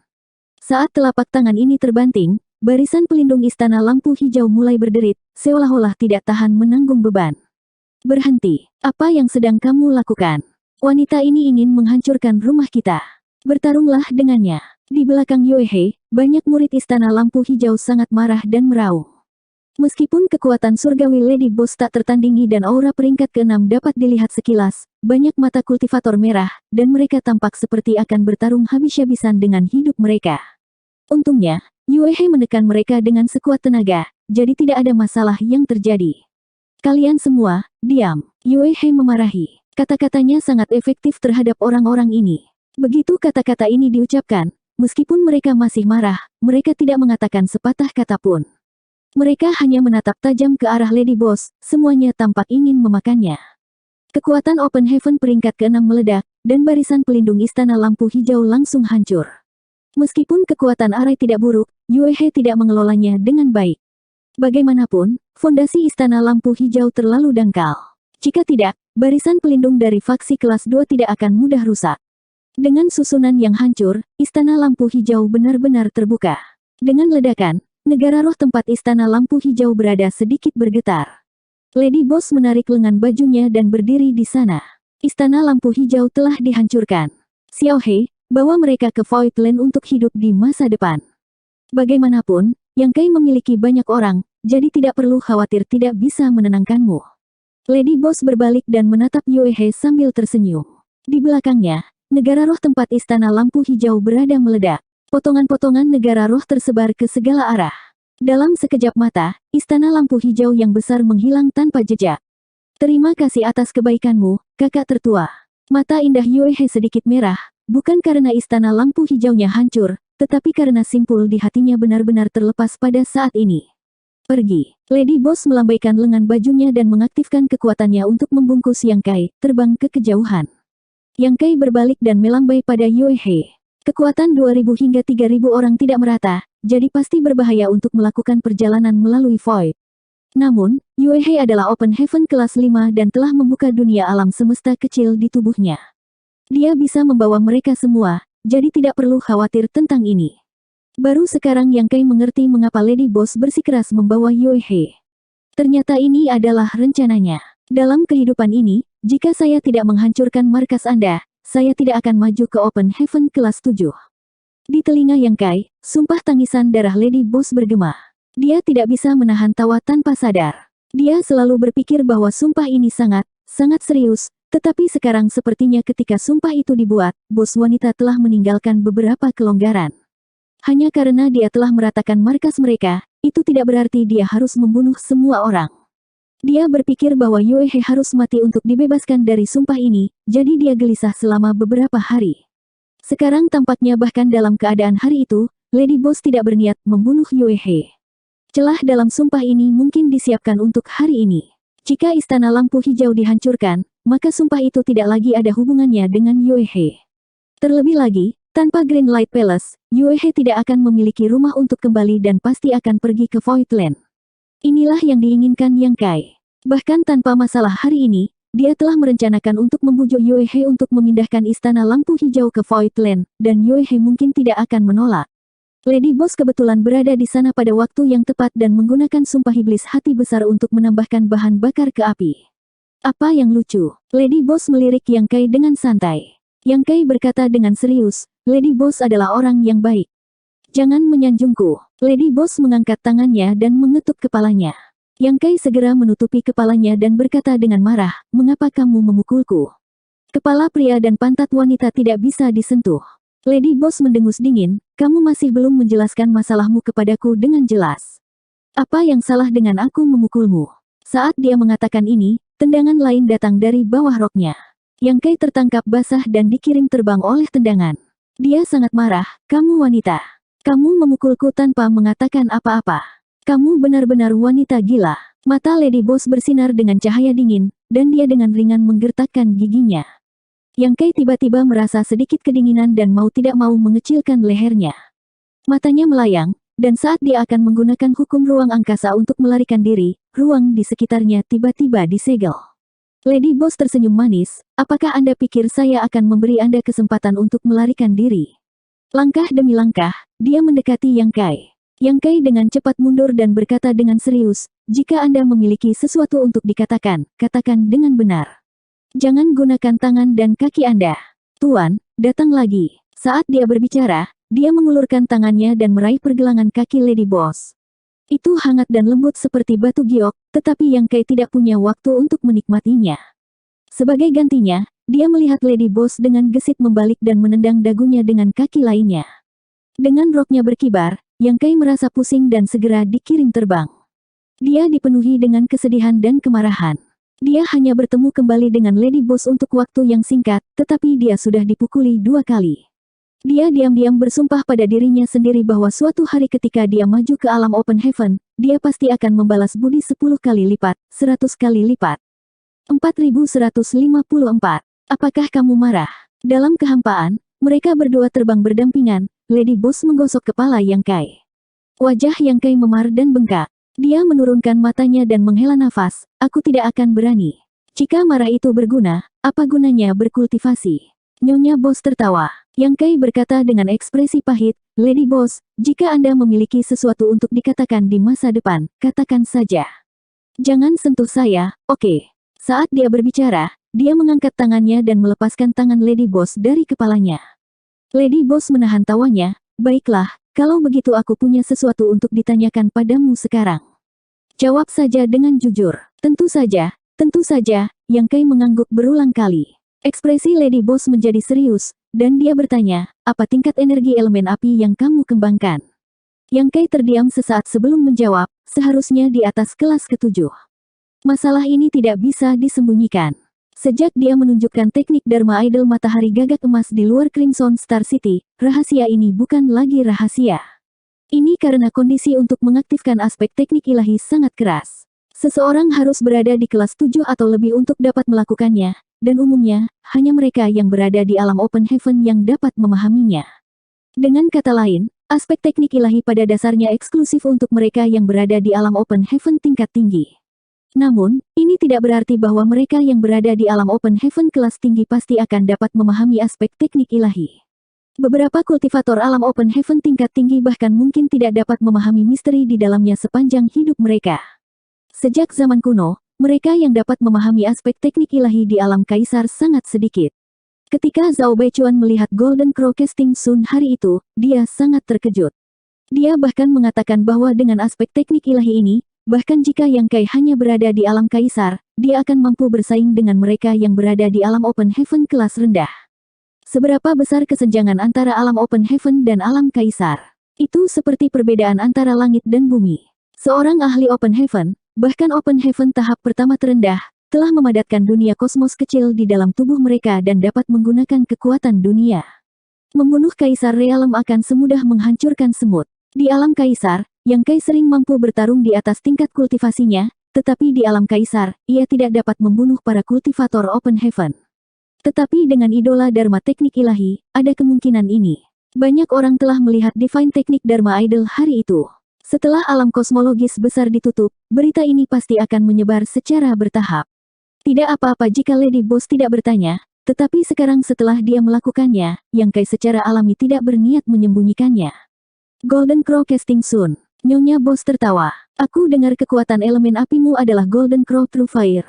A: Saat telapak tangan ini terbanting, barisan pelindung Istana Lampu Hijau mulai berderit, seolah-olah tidak tahan menanggung beban. Berhenti, apa yang sedang kamu lakukan? Wanita ini ingin menghancurkan rumah kita. Bertarunglah dengannya. Di belakang Yue He, banyak murid Istana Lampu Hijau sangat marah dan meraung. Meskipun kekuatan surgawi Lady Boss tak tertandingi dan aura peringkat ke-6 dapat dilihat sekilas, banyak mata kultivator merah, dan mereka tampak seperti akan bertarung habis-habisan dengan hidup mereka. Untungnya, Yue He menekan mereka dengan sekuat tenaga, jadi tidak ada masalah yang terjadi. Kalian semua, diam. Yue He memarahi. Kata-katanya sangat efektif terhadap orang-orang ini. Begitu kata-kata ini diucapkan, meskipun mereka masih marah, mereka tidak mengatakan sepatah kata pun. Mereka hanya menatap tajam ke arah Lady Boss, semuanya tampak ingin memakannya. Kekuatan Open Heaven peringkat ke-6 meledak, dan barisan pelindung Istana Lampu Hijau langsung hancur. Meskipun kekuatan Arai tidak buruk, Yue He tidak mengelolanya dengan baik. Bagaimanapun, fondasi Istana Lampu Hijau terlalu dangkal. Jika tidak, barisan pelindung dari faksi kelas 2 tidak akan mudah rusak. Dengan susunan yang hancur, Istana Lampu Hijau benar-benar terbuka. Dengan ledakan, negara roh tempat Istana Lampu Hijau berada sedikit bergetar. Lady Boss menarik lengan bajunya dan berdiri di sana. Istana Lampu Hijau telah dihancurkan. Xiao He, bawa mereka ke Void Land untuk hidup di masa depan. Bagaimanapun, Yang Kai memiliki banyak orang, jadi tidak perlu khawatir tidak bisa menenangkanmu. Lady Boss berbalik dan menatap Yue He sambil tersenyum. Di belakangnya, negara roh tempat Istana Lampu Hijau berada meledak. Potongan-potongan negara roh tersebar ke segala arah. Dalam sekejap mata, Istana Lampu Hijau yang besar menghilang tanpa jejak. Terima kasih atas kebaikanmu, kakak tertua. Mata indah Yue He sedikit merah, bukan karena Istana Lampu Hijaunya hancur, tetapi karena simpul di hatinya benar-benar terlepas pada saat ini. Pergi. Lady Boss melambaikan lengan bajunya dan mengaktifkan kekuatannya untuk membungkus Yang Kai, terbang ke kejauhan. Yang Kai berbalik dan melambai pada Yue He. Kekuatan 2000 hingga 3000 orang tidak merata, jadi pasti berbahaya untuk melakukan perjalanan melalui Void. Namun, Yue He adalah Open Heaven kelas 5 dan telah membuka dunia alam semesta kecil di tubuhnya. Dia bisa membawa mereka semua, jadi tidak perlu khawatir tentang ini. Baru sekarang Yang Kai mengerti mengapa Lady Boss bersikeras membawa Yue He. Ternyata ini adalah rencananya. Dalam kehidupan ini, jika saya tidak menghancurkan markas Anda, saya tidak akan maju ke Open Heaven kelas 7. Di telinga Yang Kai, sumpah tangisan darah Lady Boss bergema. Dia tidak bisa menahan tawa tanpa sadar. Dia selalu berpikir bahwa sumpah ini sangat serius, tetapi sekarang sepertinya ketika sumpah itu dibuat, bos wanita telah meninggalkan beberapa kelonggaran. Hanya karena dia telah meratakan markas mereka, itu tidak berarti dia harus membunuh semua orang. Dia berpikir bahwa Yue He harus mati untuk dibebaskan dari sumpah ini, jadi dia gelisah selama beberapa hari. Sekarang tampaknya bahkan dalam keadaan hari itu, Lady Boss tidak berniat membunuh Yue He. Celah dalam sumpah ini mungkin disiapkan untuk hari ini. Jika istana lampu hijau dihancurkan, maka sumpah itu tidak lagi ada hubungannya dengan Yue He. Terlebih lagi, tanpa Green Light Palace, Yue He tidak akan memiliki rumah untuk kembali dan pasti akan pergi ke Voidland. Inilah yang diinginkan Yang Kai. Bahkan tanpa masalah hari ini, dia telah merencanakan untuk membujuk Yue He untuk memindahkan istana lampu hijau ke Voidland, dan Yue He mungkin tidak akan menolak. Lady Boss kebetulan berada di sana pada waktu yang tepat dan menggunakan sumpah iblis hati besar untuk menambahkan bahan bakar ke api. Apa yang lucu? Lady Boss melirik Yang Kai dengan santai. Yang Kai berkata dengan serius, Lady Boss adalah orang yang baik. Jangan menyanjungku. Lady Boss mengangkat tangannya dan mengetuk kepalanya. Yang Kai segera menutupi kepalanya dan berkata dengan marah, mengapa kamu memukulku? Kepala pria dan pantat wanita tidak bisa disentuh. Lady Boss mendengus dingin, kamu masih belum menjelaskan masalahmu kepadaku dengan jelas. Apa yang salah dengan aku memukulmu? Saat dia mengatakan ini, tendangan lain datang dari bawah roknya. Yang Kai tertangkap basah dan dikirim terbang oleh tendangan. Dia sangat marah, kamu wanita. Kamu memukulku tanpa mengatakan apa-apa. Kamu benar-benar wanita gila. Mata Lady Boss bersinar dengan cahaya dingin, dan dia dengan ringan menggertakkan giginya. Yang Kai tiba-tiba merasa sedikit kedinginan dan mau tidak mau mengecilkan lehernya. Matanya melayang, dan saat dia akan menggunakan hukum ruang angkasa untuk melarikan diri, ruang di sekitarnya tiba-tiba disegel. Lady Boss tersenyum manis, apakah Anda pikir saya akan memberi Anda kesempatan untuk melarikan diri? Langkah demi langkah, dia mendekati Yang Kai. Yang Kai dengan cepat mundur dan berkata dengan serius, jika Anda memiliki sesuatu untuk dikatakan, katakan dengan benar. Jangan gunakan tangan dan kaki Anda. Tuan, datang lagi. Saat dia berbicara, dia mengulurkan tangannya dan meraih pergelangan kaki Lady Boss. Itu hangat dan lembut seperti batu giok, tetapi Yang Kai tidak punya waktu untuk menikmatinya. Sebagai gantinya, dia melihat Lady Boss dengan gesit membalik dan menendang dagunya dengan kaki lainnya. Dengan roknya berkibar, Yang Kai merasa pusing dan segera dikirim terbang. Dia dipenuhi dengan kesedihan dan kemarahan. Dia hanya bertemu kembali dengan Lady Boss untuk waktu yang singkat, tetapi dia sudah dipukuli 2 kali. Dia diam-diam bersumpah pada dirinya sendiri bahwa suatu hari ketika dia maju ke alam Open Heaven, dia pasti akan membalas budi 10 kali lipat, 100 kali lipat. 4154. Apakah kamu marah? Dalam kehampaan, mereka berdua terbang berdampingan, Lady Boss menggosok kepala Yang Kai. Wajah Yang Kai memar dan bengkak. Dia menurunkan matanya dan menghela nafas, aku tidak akan berani. Jika marah itu berguna, apa gunanya berkultivasi? Nyonya Boss tertawa. Yang Kai berkata dengan ekspresi pahit, Lady Boss, jika Anda memiliki sesuatu untuk dikatakan di masa depan, katakan saja. Jangan sentuh saya, oke. Saat dia berbicara, dia mengangkat tangannya dan melepaskan tangan Lady Boss dari kepalanya. Lady Boss menahan tawanya, baiklah, kalau begitu aku punya sesuatu untuk ditanyakan padamu sekarang. Jawab saja dengan jujur. Tentu saja, Yang Kai mengangguk berulang kali. Ekspresi Lady Boss menjadi serius, dan dia bertanya, apa tingkat energi elemen api yang kamu kembangkan? Yang Kai terdiam sesaat sebelum menjawab, seharusnya di atas kelas ke-7. Masalah ini tidak bisa disembunyikan. Sejak dia menunjukkan teknik Dharma Idol Matahari Gagak Emas di luar Crimson Star City, rahasia ini bukan lagi rahasia. Ini karena kondisi untuk mengaktifkan aspek teknik ilahi sangat keras. Seseorang harus berada di kelas 7 atau lebih untuk dapat melakukannya, dan umumnya, hanya mereka yang berada di alam Open Heaven yang dapat memahaminya. Dengan kata lain, aspek teknik ilahi pada dasarnya eksklusif untuk mereka yang berada di alam Open Heaven tingkat tinggi. Namun, ini tidak berarti bahwa mereka yang berada di alam Open Heaven kelas tinggi pasti akan dapat memahami aspek teknik ilahi. Beberapa kultivator alam Open Heaven tingkat tinggi bahkan mungkin tidak dapat memahami misteri di dalamnya sepanjang hidup mereka. Sejak zaman kuno, mereka yang dapat memahami aspek teknik ilahi di alam kaisar sangat sedikit. Ketika Zhao Baichuan melihat Golden Crow Casting Sun hari itu, dia sangat terkejut. Dia bahkan mengatakan bahwa dengan aspek teknik ilahi ini, bahkan jika Yang Kai hanya berada di alam kaisar, dia akan mampu bersaing dengan mereka yang berada di alam Open Heaven kelas rendah. Seberapa besar kesenjangan antara alam Open Heaven dan alam kaisar? Itu seperti perbedaan antara langit dan bumi. Seorang ahli Open Heaven, bahkan Open Heaven tahap pertama terendah, telah memadatkan dunia kosmos kecil di dalam tubuh mereka dan dapat menggunakan kekuatan dunia. Membunuh Kaisar Realem akan semudah menghancurkan semut. Di alam kaisar, Yang Kai sering mampu bertarung di atas tingkat kultivasinya, tetapi di alam kaisar, ia tidak dapat membunuh para kultivator Open Heaven. Tetapi dengan idola Dharma teknik ilahi, ada kemungkinan ini. Banyak orang telah melihat Divine Teknik Dharma Idol hari itu. Setelah alam kosmologis besar ditutup, berita ini pasti akan menyebar secara bertahap. Tidak apa-apa jika Lady Boss tidak bertanya, tetapi sekarang setelah dia melakukannya, Yang Kai secara alami tidak berniat menyembunyikannya. Golden Crow Casting Sun. Nyonya Boss tertawa. Aku dengar kekuatan elemen apimu adalah Golden Crow True Fire.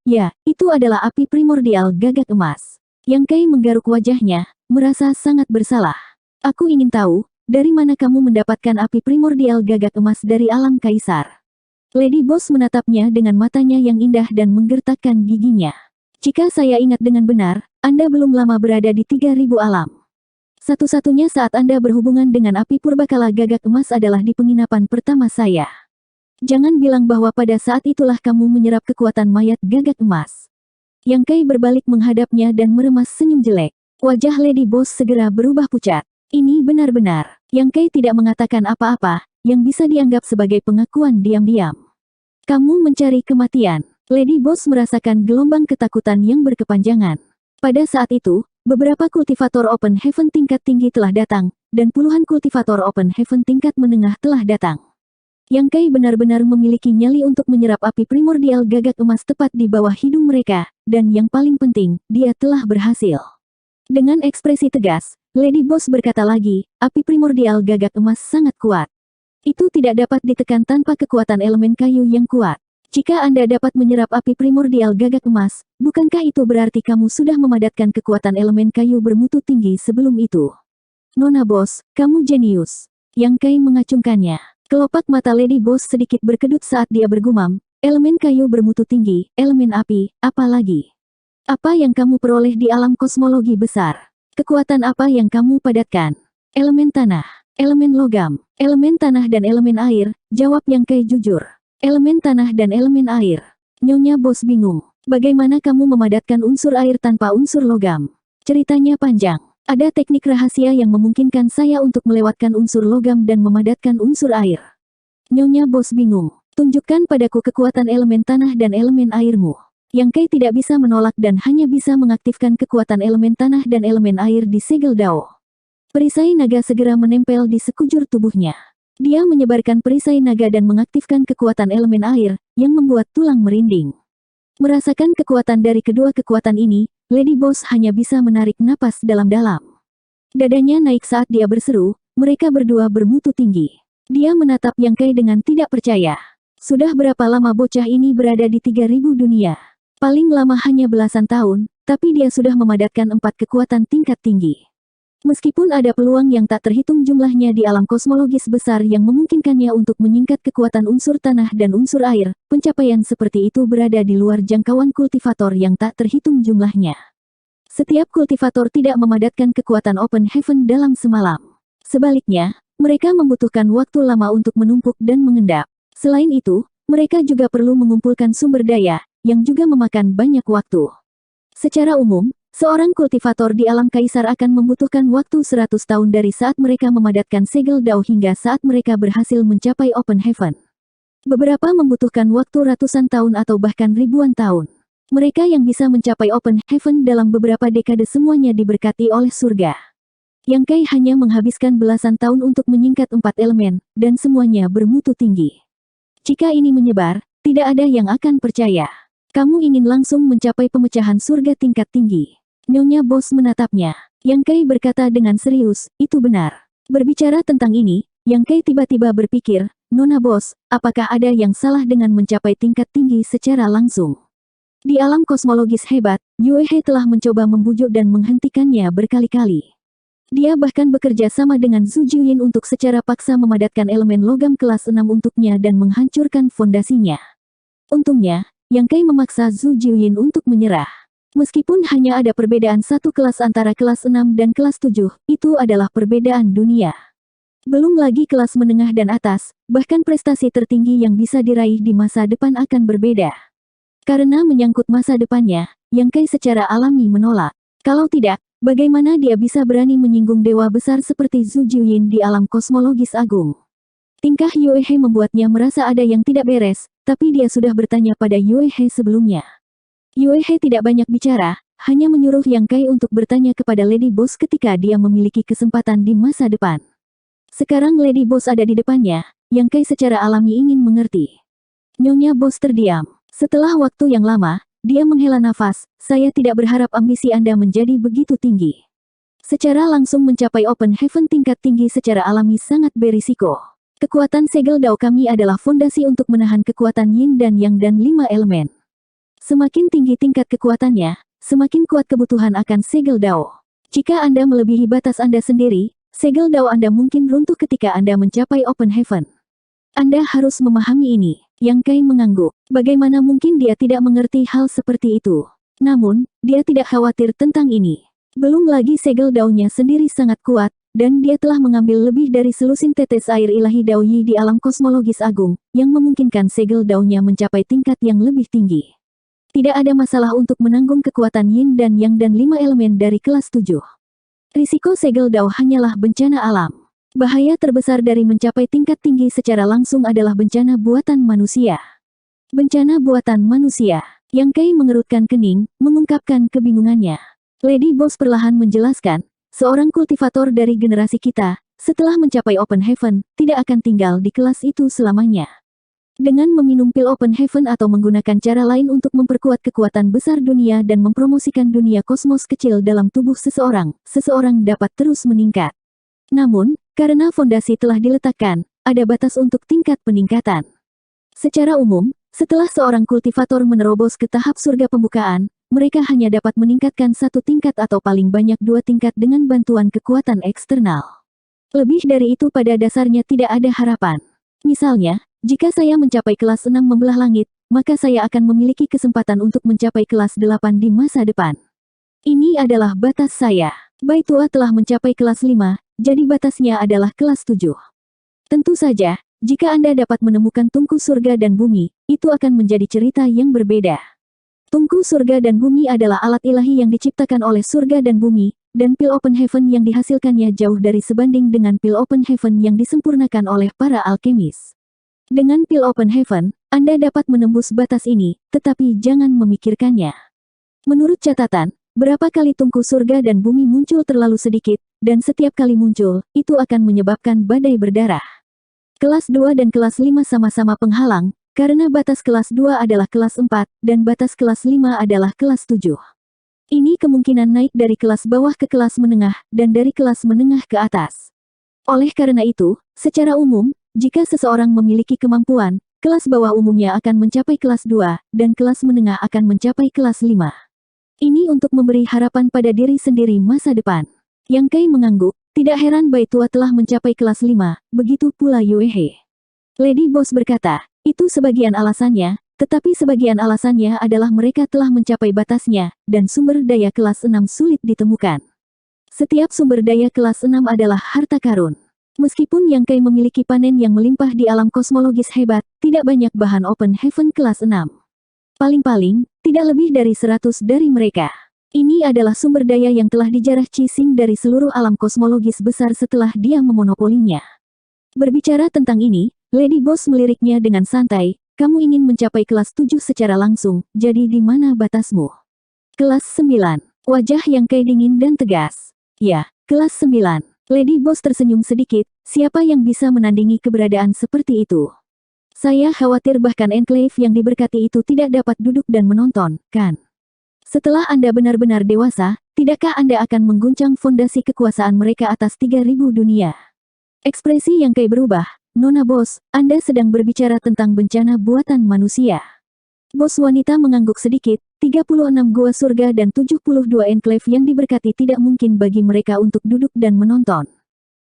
A: Ya, itu adalah api primordial gagak emas. Yang Kai menggaruk wajahnya, merasa sangat bersalah. Aku ingin tahu, dari mana kamu mendapatkan api primordial gagak emas dari alam kaisar? Lady Boss menatapnya dengan matanya yang indah dan menggertakkan giginya. Jika saya ingat dengan benar, Anda belum lama berada di 3000 alam. Satu-satunya saat Anda berhubungan dengan api purbakala gagak emas adalah di penginapan pertama saya. Jangan bilang bahwa pada saat itulah kamu menyerap kekuatan mayat gagak emas. Yang Kai berbalik menghadapnya dan meremas senyum jelek. Wajah Lady Boss segera berubah pucat. Ini benar-benar. Yang Kai tidak mengatakan apa-apa, yang bisa dianggap sebagai pengakuan diam-diam. Kamu mencari kematian. Lady Boss merasakan gelombang ketakutan yang berkepanjangan. Pada saat itu, beberapa kultivator Open Heaven tingkat tinggi telah datang, dan puluhan kultivator Open Heaven tingkat menengah telah datang. Yang Kai benar-benar memiliki nyali untuk menyerap api primordial gagak emas tepat di bawah hidung mereka, dan yang paling penting, dia telah berhasil. Dengan ekspresi tegas, Lady Boss berkata lagi, api primordial gagak emas sangat kuat. Itu tidak dapat ditekan tanpa kekuatan elemen kayu yang kuat. Jika Anda dapat menyerap api primordial gagak emas, bukankah itu berarti kamu sudah memadatkan kekuatan elemen kayu bermutu tinggi sebelum itu? Nona Boss, kamu jenius. Yang Kai mengacungkannya. Kelopak mata Lady Boss sedikit berkedut saat dia bergumam, elemen kayu bermutu tinggi, elemen api, apa lagi? Apa yang kamu peroleh di alam kosmologi besar? Kekuatan apa yang kamu padatkan? Elemen tanah, elemen logam, elemen tanah dan elemen air, jawab Yang Kai jujur. Elemen tanah dan elemen air. Nyonya Boss bingung. Bagaimana kamu memadatkan unsur air tanpa unsur logam? Ceritanya panjang. Ada teknik rahasia yang memungkinkan saya untuk melewatkan unsur logam dan memadatkan unsur air. Nyonya Boss bingung. Tunjukkan padaku kekuatan elemen tanah dan elemen airmu. Yang Kai tidak bisa menolak dan hanya bisa mengaktifkan kekuatan elemen tanah dan elemen air di segel Dao. Perisai naga segera menempel di sekujur tubuhnya. Dia menyebarkan perisai naga dan mengaktifkan kekuatan elemen air, yang membuat tulang merinding. Merasakan kekuatan dari kedua kekuatan ini, Lady Boss hanya bisa menarik napas dalam-dalam. Dadanya naik saat dia berseru, mereka berdua bermutu tinggi. Dia menatap Yang Kai dengan tidak percaya. Sudah berapa lama bocah ini berada di 3000 dunia? Paling lama hanya belasan tahun, tapi dia sudah memadatkan 4 kekuatan tingkat tinggi. Meskipun ada peluang yang tak terhitung jumlahnya di alam kosmologis besar yang memungkinkannya untuk menyingkat kekuatan unsur tanah dan unsur air, pencapaian seperti itu berada di luar jangkauan kultivator yang tak terhitung jumlahnya. Setiap kultivator tidak memadatkan kekuatan Open Heaven dalam semalam. Sebaliknya, mereka membutuhkan waktu lama untuk menumpuk dan mengendap. Selain itu, mereka juga perlu mengumpulkan sumber daya, yang juga memakan banyak waktu. Secara umum, seorang kultivator di alam kaisar akan membutuhkan waktu 100 tahun dari saat mereka memadatkan segel Dao hingga saat mereka berhasil mencapai Open Heaven. Beberapa membutuhkan waktu ratusan tahun atau bahkan ribuan tahun. Mereka yang bisa mencapai Open Heaven dalam beberapa dekade semuanya diberkati oleh surga. Yang Kai hanya menghabiskan belasan tahun untuk menyingkat 4 elemen, dan semuanya bermutu tinggi. Jika ini menyebar, tidak ada yang akan percaya. Kamu ingin langsung mencapai pemecahan surga tingkat tinggi. Nyonya Boss menatapnya. Yang Kai berkata dengan serius, itu benar. Berbicara tentang ini, Yang Kai tiba-tiba berpikir, Nona Bos, apakah ada yang salah dengan mencapai tingkat tinggi secara langsung? Di alam kosmologis hebat, Yue He telah mencoba membujuk dan menghentikannya berkali-kali. Dia bahkan bekerja sama dengan Zhu Jiuyin untuk secara paksa memadatkan elemen logam kelas 6 untuknya dan menghancurkan fondasinya. Untungnya, Yang Kai memaksa Zhu Jiuyin untuk menyerah. Meskipun hanya ada perbedaan satu kelas antara kelas 6 dan kelas 7, itu adalah perbedaan dunia. Belum lagi kelas menengah dan atas, bahkan prestasi tertinggi yang bisa diraih di masa depan akan berbeda. Karena menyangkut masa depannya, Yang Kai secara alami menolak. Kalau tidak, bagaimana dia bisa berani menyinggung dewa besar seperti Zhu Jiuyin di alam kosmologis agung? Tingkah Yue He membuatnya merasa ada yang tidak beres, tapi dia sudah bertanya pada Yue He sebelumnya. Yue He tidak banyak bicara, hanya menyuruh Yang Kai untuk bertanya kepada Lady Boss ketika dia memiliki kesempatan di masa depan. Sekarang Lady Boss ada di depannya, Yang Kai secara alami ingin mengerti. Nyonya Boss terdiam. Setelah waktu yang lama, dia menghela nafas, saya tidak berharap ambisi Anda menjadi begitu tinggi. Secara langsung mencapai Open Heaven tingkat tinggi secara alami sangat berisiko. Kekuatan segel Dao kami adalah fondasi untuk menahan kekuatan Yin dan Yang dan 5 elemen. Semakin tinggi tingkat kekuatannya, semakin kuat kebutuhan akan segel Dao. Jika Anda melebihi batas Anda sendiri, segel Dao Anda mungkin runtuh ketika Anda mencapai Open Heaven. Anda harus memahami ini. Yang Kai mengangguk. Bagaimana mungkin dia tidak mengerti hal seperti itu? Namun, dia tidak khawatir tentang ini. Belum lagi segel Dao-nya sendiri sangat kuat, dan dia telah mengambil lebih dari selusin tetes air ilahi Dao Yi di alam kosmologis agung, yang memungkinkan segel Dao-nya mencapai tingkat yang lebih tinggi. Tidak ada masalah untuk menanggung kekuatan Yin dan Yang dan 5 elemen dari kelas 7. Risiko segel Dao hanyalah bencana alam. Bahaya terbesar dari mencapai tingkat tinggi secara langsung adalah bencana buatan manusia. Bencana buatan manusia. Yang Kai mengerutkan kening, mengungkapkan kebingungannya. Lady Boss perlahan menjelaskan, seorang kultivator dari generasi kita, setelah mencapai Open Heaven, tidak akan tinggal di kelas itu selamanya. Dengan meminum pil Open Heaven atau menggunakan cara lain untuk memperkuat kekuatan besar dunia dan mempromosikan dunia kosmos kecil dalam tubuh seseorang, seseorang dapat terus meningkat. Namun, karena fondasi telah diletakkan, ada batas untuk tingkat peningkatan. Secara umum, setelah seorang kultivator menerobos ke tahap surga pembukaan, mereka hanya dapat meningkatkan satu tingkat atau paling banyak 2 tingkat dengan bantuan kekuatan eksternal. Lebih dari itu pada dasarnya tidak ada harapan. Misalnya, jika saya mencapai kelas 6 membelah langit, maka saya akan memiliki kesempatan untuk mencapai kelas 8 di masa depan. Ini adalah batas saya. Baitua telah mencapai kelas 5, jadi batasnya adalah kelas 7. Tentu saja, jika Anda dapat menemukan tungku surga dan bumi, itu akan menjadi cerita yang berbeda. Tungku surga dan bumi adalah alat ilahi yang diciptakan oleh surga dan bumi, dan pil Open Heaven yang dihasilkannya jauh dari sebanding dengan pil Open Heaven yang disempurnakan oleh para alkemis. Dengan pil Open Heaven, Anda dapat menembus batas ini, tetapi jangan memikirkannya. Menurut catatan, berapa kali tungku surga dan bumi muncul terlalu sedikit, dan setiap kali muncul, itu akan menyebabkan badai berdarah. Kelas 2 dan kelas 5 sama-sama penghalang, karena batas kelas 2 adalah kelas 4, dan batas kelas 5 adalah kelas 7. Ini kemungkinan naik dari kelas bawah ke kelas menengah, dan dari kelas menengah ke atas. Oleh karena itu, secara umum, jika seseorang memiliki kemampuan, kelas bawah umumnya akan mencapai kelas 2, dan kelas menengah akan mencapai kelas 5. Ini untuk memberi harapan pada diri sendiri masa depan. Yang Kai mengangguk, tidak heran Baitua telah mencapai kelas 5, begitu pula Yue He. Lady Boss berkata, itu sebagian alasannya, tetapi sebagian alasannya adalah mereka telah mencapai batasnya, dan sumber daya kelas 6 sulit ditemukan. Setiap sumber daya kelas 6 adalah harta karun. Meskipun Yang Kai memiliki panen yang melimpah di alam kosmologis hebat, tidak banyak bahan Open Heaven kelas 6. Paling-paling, tidak lebih dari 100 dari mereka. Ini adalah sumber daya yang telah dijarah Qixing dari seluruh alam kosmologis besar setelah dia memonopolinya. Berbicara tentang ini, Lady Boss meliriknya dengan santai, kamu ingin mencapai kelas 7 secara langsung, jadi di mana batasmu? Kelas 9. Wajah Yang Kai dingin dan tegas. Ya, kelas 9. Lady Boss tersenyum sedikit, siapa yang bisa menandingi keberadaan seperti itu? Saya khawatir bahkan enclave yang diberkati itu tidak dapat duduk dan menonton, kan? Setelah Anda benar-benar dewasa, tidakkah Anda akan mengguncang fondasi kekuasaan mereka atas 3.000 dunia? Ekspresi Yang Kai berubah. Nona Bos, Anda sedang berbicara tentang bencana buatan manusia. Bos wanita mengangguk sedikit, 36 gua surga dan 72 enklave yang diberkati tidak mungkin bagi mereka untuk duduk dan menonton.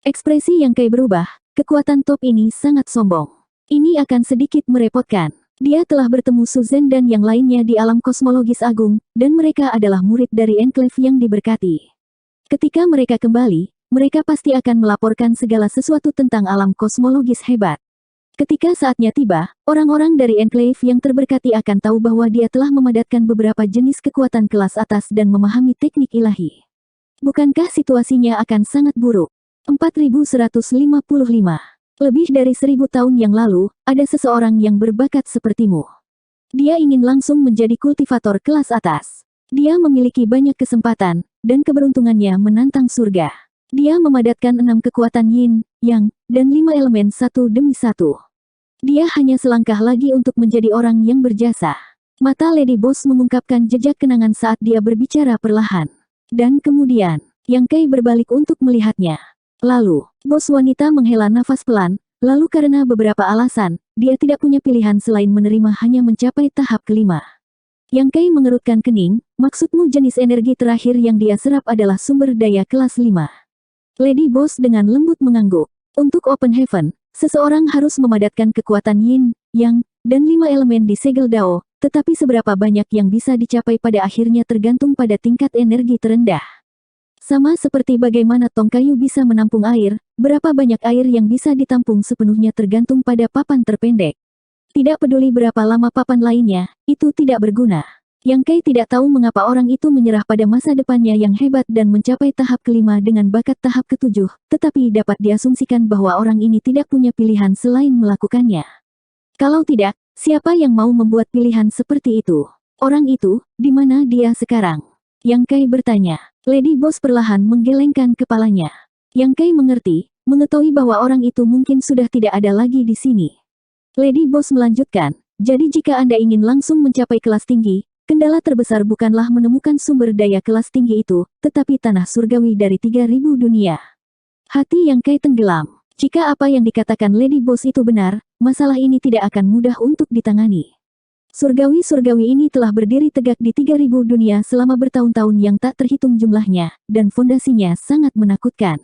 A: Ekspresi Yang Kai berubah, kekuatan top ini sangat sombong. Ini akan sedikit merepotkan. Dia telah bertemu Suzen dan yang lainnya di alam kosmologis agung, dan mereka adalah murid dari enklave yang diberkati. Ketika mereka kembali, mereka pasti akan melaporkan segala sesuatu tentang alam kosmologis hebat. Ketika saatnya tiba, orang-orang dari enklave yang terberkati akan tahu bahwa dia telah memadatkan beberapa jenis kekuatan kelas atas dan memahami teknik ilahi. Bukankah situasinya akan sangat buruk? 4155. Lebih dari 1000 tahun yang lalu, ada seseorang yang berbakat sepertimu. Dia ingin langsung menjadi kultivator kelas atas. Dia memiliki banyak kesempatan, dan keberuntungannya menantang surga. Dia memadatkan 6 kekuatan yin, yang, dan 5 elemen satu demi satu. Dia hanya selangkah lagi untuk menjadi orang yang berjasa. Mata Lady Boss mengungkapkan jejak kenangan saat dia berbicara perlahan. Dan kemudian, Yang Kai berbalik untuk melihatnya. Lalu, bos wanita menghela nafas pelan, lalu karena beberapa alasan, dia tidak punya pilihan selain menerima hanya mencapai tahap kelima. Yang Kai mengerutkan kening, maksudmu jenis energi terakhir yang dia serap adalah sumber daya kelas 5. Lady Boss dengan lembut mengangguk. Untuk Open Heaven, seseorang harus memadatkan kekuatan yin, yang, dan 5 elemen di segel Dao, tetapi seberapa banyak yang bisa dicapai pada akhirnya tergantung pada tingkat energi terendah. Sama seperti bagaimana tong kayu bisa menampung air, berapa banyak air yang bisa ditampung sepenuhnya tergantung pada papan terpendek. Tidak peduli berapa lama papan lainnya, itu tidak berguna. Yang Kai tidak tahu mengapa orang itu menyerah pada masa depannya yang hebat dan mencapai tahap kelima dengan bakat tahap ketujuh, tetapi dapat diasumsikan bahwa orang ini tidak punya pilihan selain melakukannya. Kalau tidak, siapa yang mau membuat pilihan seperti itu? Orang itu, di mana dia sekarang? Yang Kai bertanya. Lady Boss perlahan menggelengkan kepalanya. Yang Kai mengerti, mengetahui bahwa orang itu mungkin sudah tidak ada lagi di sini. Lady Boss melanjutkan, jadi jika Anda ingin langsung mencapai kelas tinggi, kendala terbesar bukanlah menemukan sumber daya kelas tinggi itu, tetapi tanah surgawi dari 3.000 dunia. Hati Yang Kai tenggelam. Jika apa yang dikatakan Lady Boss itu benar, masalah ini tidak akan mudah untuk ditangani. Surgawi-surgawi ini telah berdiri tegak di 3.000 dunia selama bertahun-tahun yang tak terhitung jumlahnya, dan fondasinya sangat menakutkan.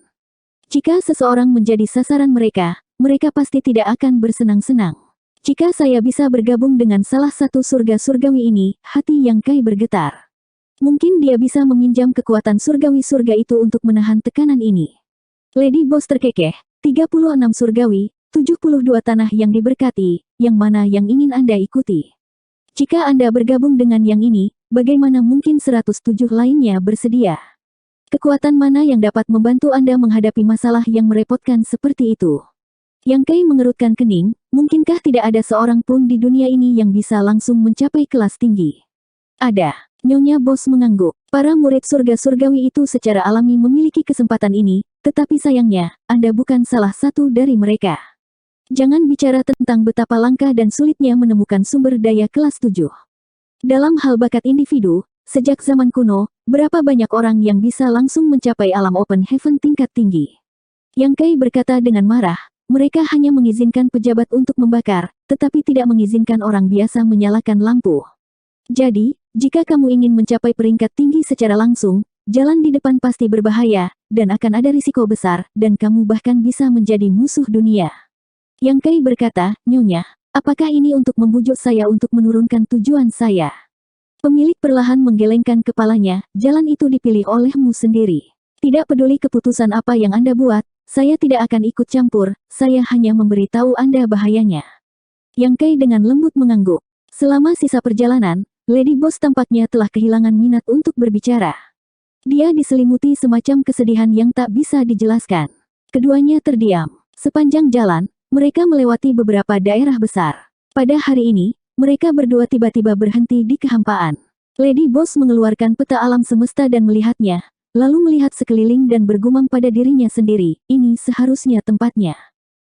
A: Jika seseorang menjadi sasaran mereka, mereka pasti tidak akan bersenang-senang. Jika saya bisa bergabung dengan salah satu surga surgawi ini, hati Yang Kai bergetar. Mungkin dia bisa meminjam kekuatan surgawi surga itu untuk menahan tekanan ini. Lady Boss terkekeh, 36 surgawi, 72 tanah yang diberkati, yang mana yang ingin Anda ikuti? Jika Anda bergabung dengan yang ini, bagaimana mungkin 107 lainnya bersedia? Kekuatan mana yang dapat membantu Anda menghadapi masalah yang merepotkan seperti itu? Yang Kai mengerutkan kening, mungkinkah tidak ada seorang pun di dunia ini yang bisa langsung mencapai kelas tinggi? Ada. Nyonya Boss mengangguk. Para murid surga surgawi itu secara alami memiliki kesempatan ini, tetapi sayangnya, Anda bukan salah satu dari mereka. Jangan bicara tentang betapa langka dan sulitnya menemukan sumber daya kelas 7. Dalam hal bakat individu, sejak zaman kuno, berapa banyak orang yang bisa langsung mencapai alam Open Heaven tingkat tinggi? Yang Kai berkata dengan marah, mereka hanya mengizinkan pejabat untuk membakar, tetapi tidak mengizinkan orang biasa menyalakan lampu. Jadi, jika kamu ingin mencapai peringkat tinggi secara langsung, jalan di depan pasti berbahaya, dan akan ada risiko besar, dan kamu bahkan bisa menjadi musuh dunia. Yang Kai berkata, Nyonya, apakah ini untuk membujuk saya untuk menurunkan tujuan saya? Pemilik perlahan menggelengkan kepalanya, jalan itu dipilih olehmu sendiri. Tidak peduli keputusan apa yang Anda buat, saya tidak akan ikut campur, saya hanya memberitahu Anda bahayanya. Yang Kai dengan lembut mengangguk. Selama sisa perjalanan, Lady Boss tampaknya telah kehilangan minat untuk berbicara. Dia diselimuti semacam kesedihan yang tak bisa dijelaskan. Keduanya terdiam. Sepanjang jalan, mereka melewati beberapa daerah besar. Pada hari ini, mereka berdua tiba-tiba berhenti di kehampaan. Lady Boss mengeluarkan peta alam semesta dan melihatnya, lalu melihat sekeliling dan bergumam pada dirinya sendiri, ini seharusnya tempatnya.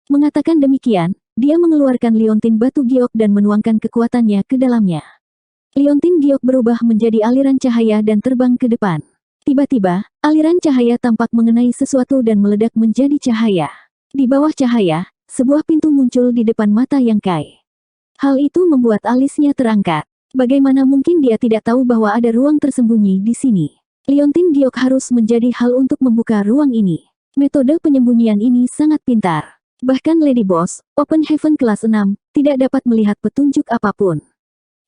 A: Mengatakan demikian, dia mengeluarkan liontin batu giok dan menuangkan kekuatannya ke dalamnya. Liontin Giok berubah menjadi aliran cahaya dan terbang ke depan. Tiba-tiba, aliran cahaya tampak mengenai sesuatu dan meledak menjadi cahaya. Di bawah cahaya, sebuah pintu muncul di depan mata Yang Kai. Hal itu membuat alisnya terangkat. Bagaimana mungkin dia tidak tahu bahwa ada ruang tersembunyi di sini? Liontin Giok harus menjadi hal untuk membuka ruang ini. Metode penyembunyian ini sangat pintar. Bahkan Lady Boss, Open Heaven kelas 6, tidak dapat melihat petunjuk apapun.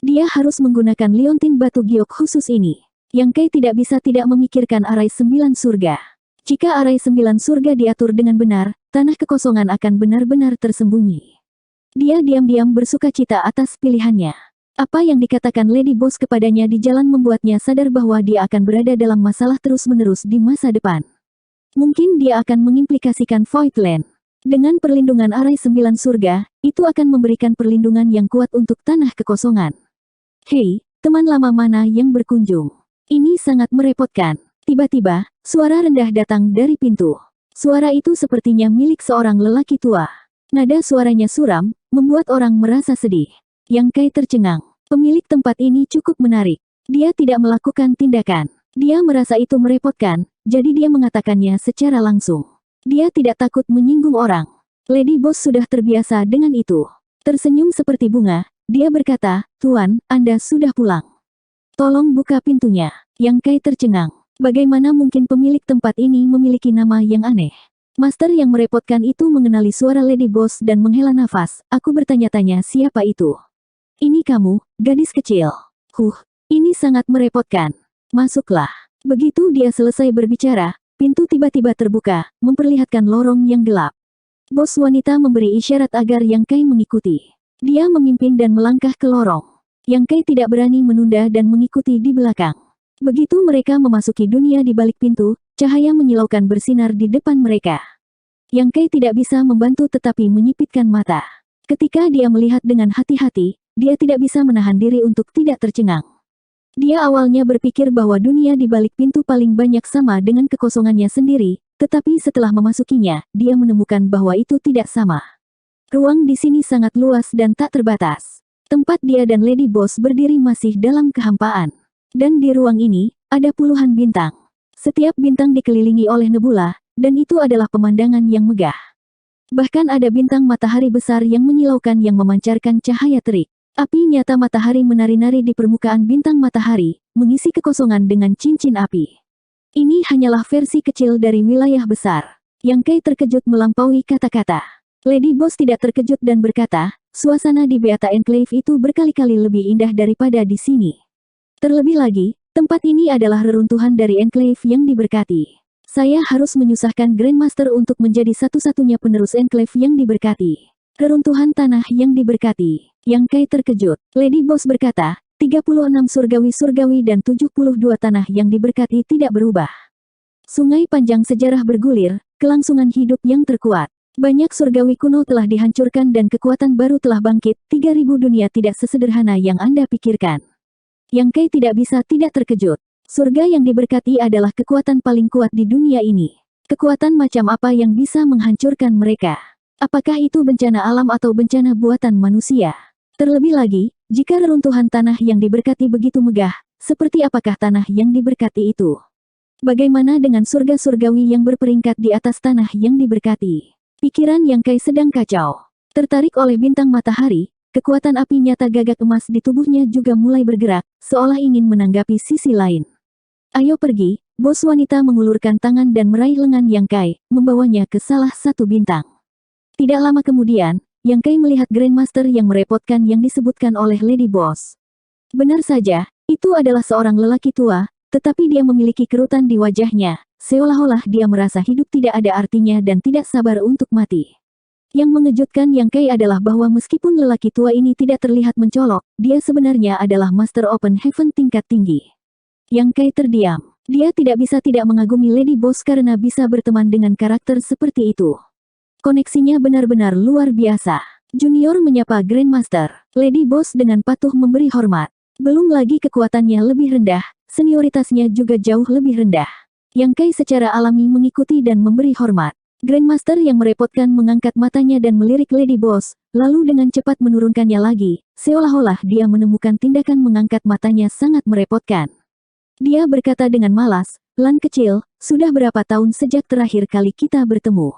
A: Dia harus menggunakan liontin batu giok khusus ini. Yang Kai tidak bisa tidak memikirkan arai 9 surga. Jika arai 9 surga diatur dengan benar, tanah kekosongan akan benar-benar tersembunyi. Dia diam-diam bersukacita atas pilihannya. Apa yang dikatakan Lady Boss kepadanya di jalan membuatnya sadar bahwa dia akan berada dalam masalah terus-menerus di masa depan. Mungkin dia akan mengimplikasikan Voidland. Dengan perlindungan arai 9 surga, itu akan memberikan perlindungan yang kuat untuk tanah kekosongan. Hei, teman lama mana yang berkunjung? Ini sangat merepotkan. Tiba-tiba, suara rendah datang dari pintu. Suara itu sepertinya milik seorang lelaki tua. Nada suaranya suram, membuat orang merasa sedih. Yang Kai tercengang. Pemilik tempat ini cukup menarik. Dia tidak melakukan tindakan. Dia merasa itu merepotkan, jadi dia mengatakannya secara langsung. Dia tidak takut menyinggung orang. Lady Boss sudah terbiasa dengan itu. Tersenyum seperti bunga, dia berkata, "Tuan, Anda sudah pulang. Tolong buka pintunya." Yang Kai tercengang. Bagaimana mungkin pemilik tempat ini memiliki nama yang aneh? Master yang merepotkan itu mengenali suara Lady Boss dan menghela nafas. Aku bertanya-tanya siapa itu. Ini kamu, gadis kecil. Ini sangat merepotkan. Masuklah. Begitu dia selesai berbicara, pintu tiba-tiba terbuka, memperlihatkan lorong yang gelap. Bos wanita memberi isyarat agar Yang Kai mengikuti. Dia memimpin dan melangkah ke lorong. Yang Kai tidak berani menunda dan mengikuti di belakang. Begitu mereka memasuki dunia di balik pintu, cahaya menyilaukan bersinar di depan mereka. Yang Kai tidak bisa membantu tetapi menyipitkan mata. Ketika dia melihat dengan hati-hati, dia tidak bisa menahan diri untuk tidak tercengang. Dia awalnya berpikir bahwa dunia di balik pintu paling banyak sama dengan kekosongannya sendiri, tetapi setelah memasukinya, dia menemukan bahwa itu tidak sama. Ruang di sini sangat luas dan tak terbatas. Tempat dia dan Lady Boss berdiri masih dalam kehampaan. Dan di ruang ini, ada puluhan bintang. Setiap bintang dikelilingi oleh nebula, dan itu adalah pemandangan yang megah. Bahkan ada bintang matahari besar yang menyilaukan yang memancarkan cahaya terik. Api nyata matahari menari-nari di permukaan bintang matahari, mengisi kekosongan dengan cincin api. Ini hanyalah versi kecil dari wilayah besar. Yang Kai terkejut melampaui kata-kata. Lady Boss tidak terkejut dan berkata, suasana di Beata Enclave itu berkali-kali lebih indah daripada di sini. Terlebih lagi, tempat ini adalah reruntuhan dari Enclave yang diberkati. Saya harus menyusahkan Grandmaster untuk menjadi satu-satunya penerus Enclave yang diberkati. Reruntuhan tanah yang diberkati. Yang Kai terkejut. Lady Boss berkata, 36 surgawi-surgawi dan 72 tanah yang diberkati tidak berubah. Sungai panjang sejarah bergulir, kelangsungan hidup yang terkuat. Banyak surgawi kuno telah dihancurkan dan kekuatan baru telah bangkit, 3000 dunia tidak sesederhana yang Anda pikirkan. Yang Kai tidak bisa tidak terkejut. Surga yang diberkati adalah kekuatan paling kuat di dunia ini. Kekuatan macam apa yang bisa menghancurkan mereka? Apakah itu bencana alam atau bencana buatan manusia? Terlebih lagi, jika reruntuhan tanah yang diberkati begitu megah, seperti apakah tanah yang diberkati itu? Bagaimana dengan surga surgawi yang berperingkat di atas tanah yang diberkati? Pikiran Yang Kai sedang kacau. Tertarik oleh bintang matahari, kekuatan api nyata gagak emas di tubuhnya juga mulai bergerak, seolah ingin menanggapi sisi lain. Ayo pergi, bos wanita mengulurkan tangan dan meraih lengan Yang Kai, membawanya ke salah satu bintang. Tidak lama kemudian, Yang Kai melihat Grandmaster yang merepotkan yang disebutkan oleh Lady Boss. Benar saja, itu adalah seorang lelaki tua, tetapi dia memiliki kerutan di wajahnya, seolah-olah dia merasa hidup tidak ada artinya dan tidak sabar untuk mati. Yang mengejutkan Yang Kai adalah bahwa meskipun lelaki tua ini tidak terlihat mencolok, dia sebenarnya adalah Master Open Heaven tingkat tinggi. Yang Kai terdiam. Dia tidak bisa tidak mengagumi Lady Boss karena bisa berteman dengan karakter seperti itu. Koneksinya benar-benar luar biasa. Junior menyapa Grandmaster. Lady Boss dengan patuh memberi hormat. Belum lagi kekuatannya lebih rendah, senioritasnya juga jauh lebih rendah. Yang Kai secara alami mengikuti dan memberi hormat. Grandmaster yang merepotkan mengangkat matanya dan melirik Lady Boss, lalu dengan cepat menurunkannya lagi, seolah-olah dia menemukan tindakan mengangkat matanya sangat merepotkan. Dia berkata dengan malas, "Lan kecil, sudah berapa tahun sejak terakhir kali kita bertemu?"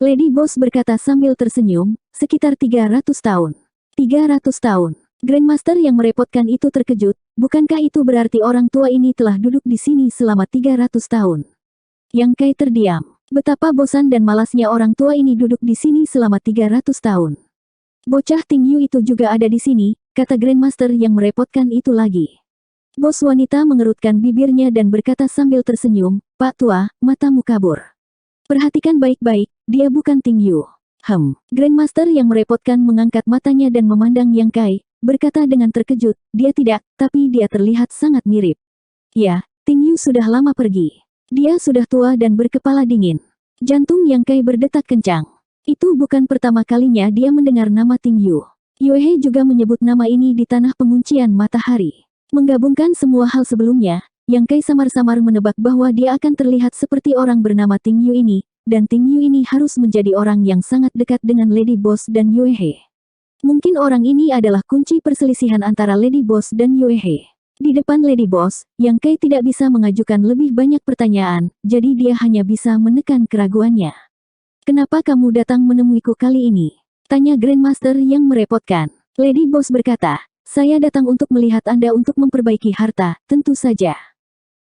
A: Lady Boss berkata sambil tersenyum, "Sekitar 300 tahun. 300 tahun. Grandmaster yang merepotkan itu terkejut, bukankah itu berarti orang tua ini telah duduk di sini selama 300 tahun? Yang Kai terdiam. Betapa bosan dan malasnya orang tua ini duduk di sini selama 300 tahun. Bocah Tingyu itu juga ada di sini, kata Grandmaster yang merepotkan itu lagi. Bos wanita mengerutkan bibirnya dan berkata sambil tersenyum, "Pak tua, matamu kabur. Perhatikan baik-baik, dia bukan Tingyu." Grandmaster yang merepotkan mengangkat matanya dan memandang Yang Kai, berkata dengan terkejut, "Dia tidak, tapi dia terlihat sangat mirip." Ya, Tingyu sudah lama pergi. Dia sudah tua dan berkepala dingin. Jantung Yang Kai berdetak kencang. Itu bukan pertama kalinya dia mendengar nama Tingyu. Yuehe juga menyebut nama ini di tanah penguncian matahari. Menggabungkan semua hal sebelumnya, Yang Kai samar-samar menebak bahwa dia akan terlihat seperti orang bernama Tingyu ini, dan Tingyu ini harus menjadi orang yang sangat dekat dengan Lady Boss dan Yuehe. Mungkin orang ini adalah kunci perselisihan antara Lady Boss dan Yuehe. Di depan Lady Boss, Yang Kai tidak bisa mengajukan lebih banyak pertanyaan, jadi dia hanya bisa menekan keraguannya. "Kenapa kamu datang menemuiku kali ini?" tanya Grandmaster yang merepotkan. Lady Boss berkata, "Saya datang untuk melihat Anda untuk memperbaiki harta, tentu saja."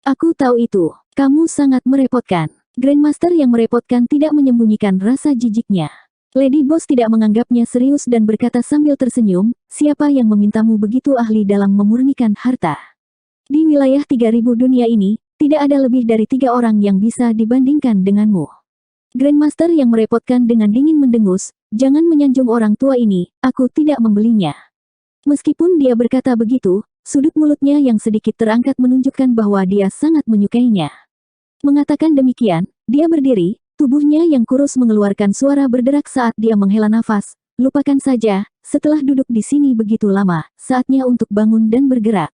A: "Aku tahu itu. Kamu sangat merepotkan." Grandmaster yang merepotkan tidak menyembunyikan rasa jijiknya. Lady Boss tidak menganggapnya serius dan berkata sambil tersenyum, "Siapa yang memintamu begitu ahli dalam memurnikan harta? Di wilayah 3000 dunia ini, tidak ada lebih dari 3 orang yang bisa dibandingkan denganmu." Grandmaster yang merepotkan dengan dingin mendengus, "Jangan menyanjung orang tua ini, aku tidak membelinya." Meskipun dia berkata begitu, sudut mulutnya yang sedikit terangkat menunjukkan bahwa dia sangat menyukainya. Mengatakan demikian, dia berdiri, tubuhnya yang kurus mengeluarkan suara berderak saat dia menghela nafas. "Lupakan saja, setelah duduk di sini begitu lama, saatnya untuk bangun dan bergerak.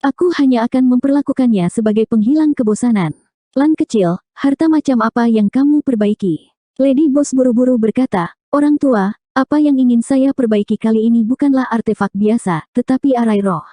A: Aku hanya akan memperlakukannya sebagai penghilang kebosanan." "Lan kecil, harta macam apa yang kamu perbaiki?" Lady Boss buru-buru berkata, "Orang tua, apa yang ingin saya perbaiki kali ini bukanlah artefak biasa, tetapi arai roh."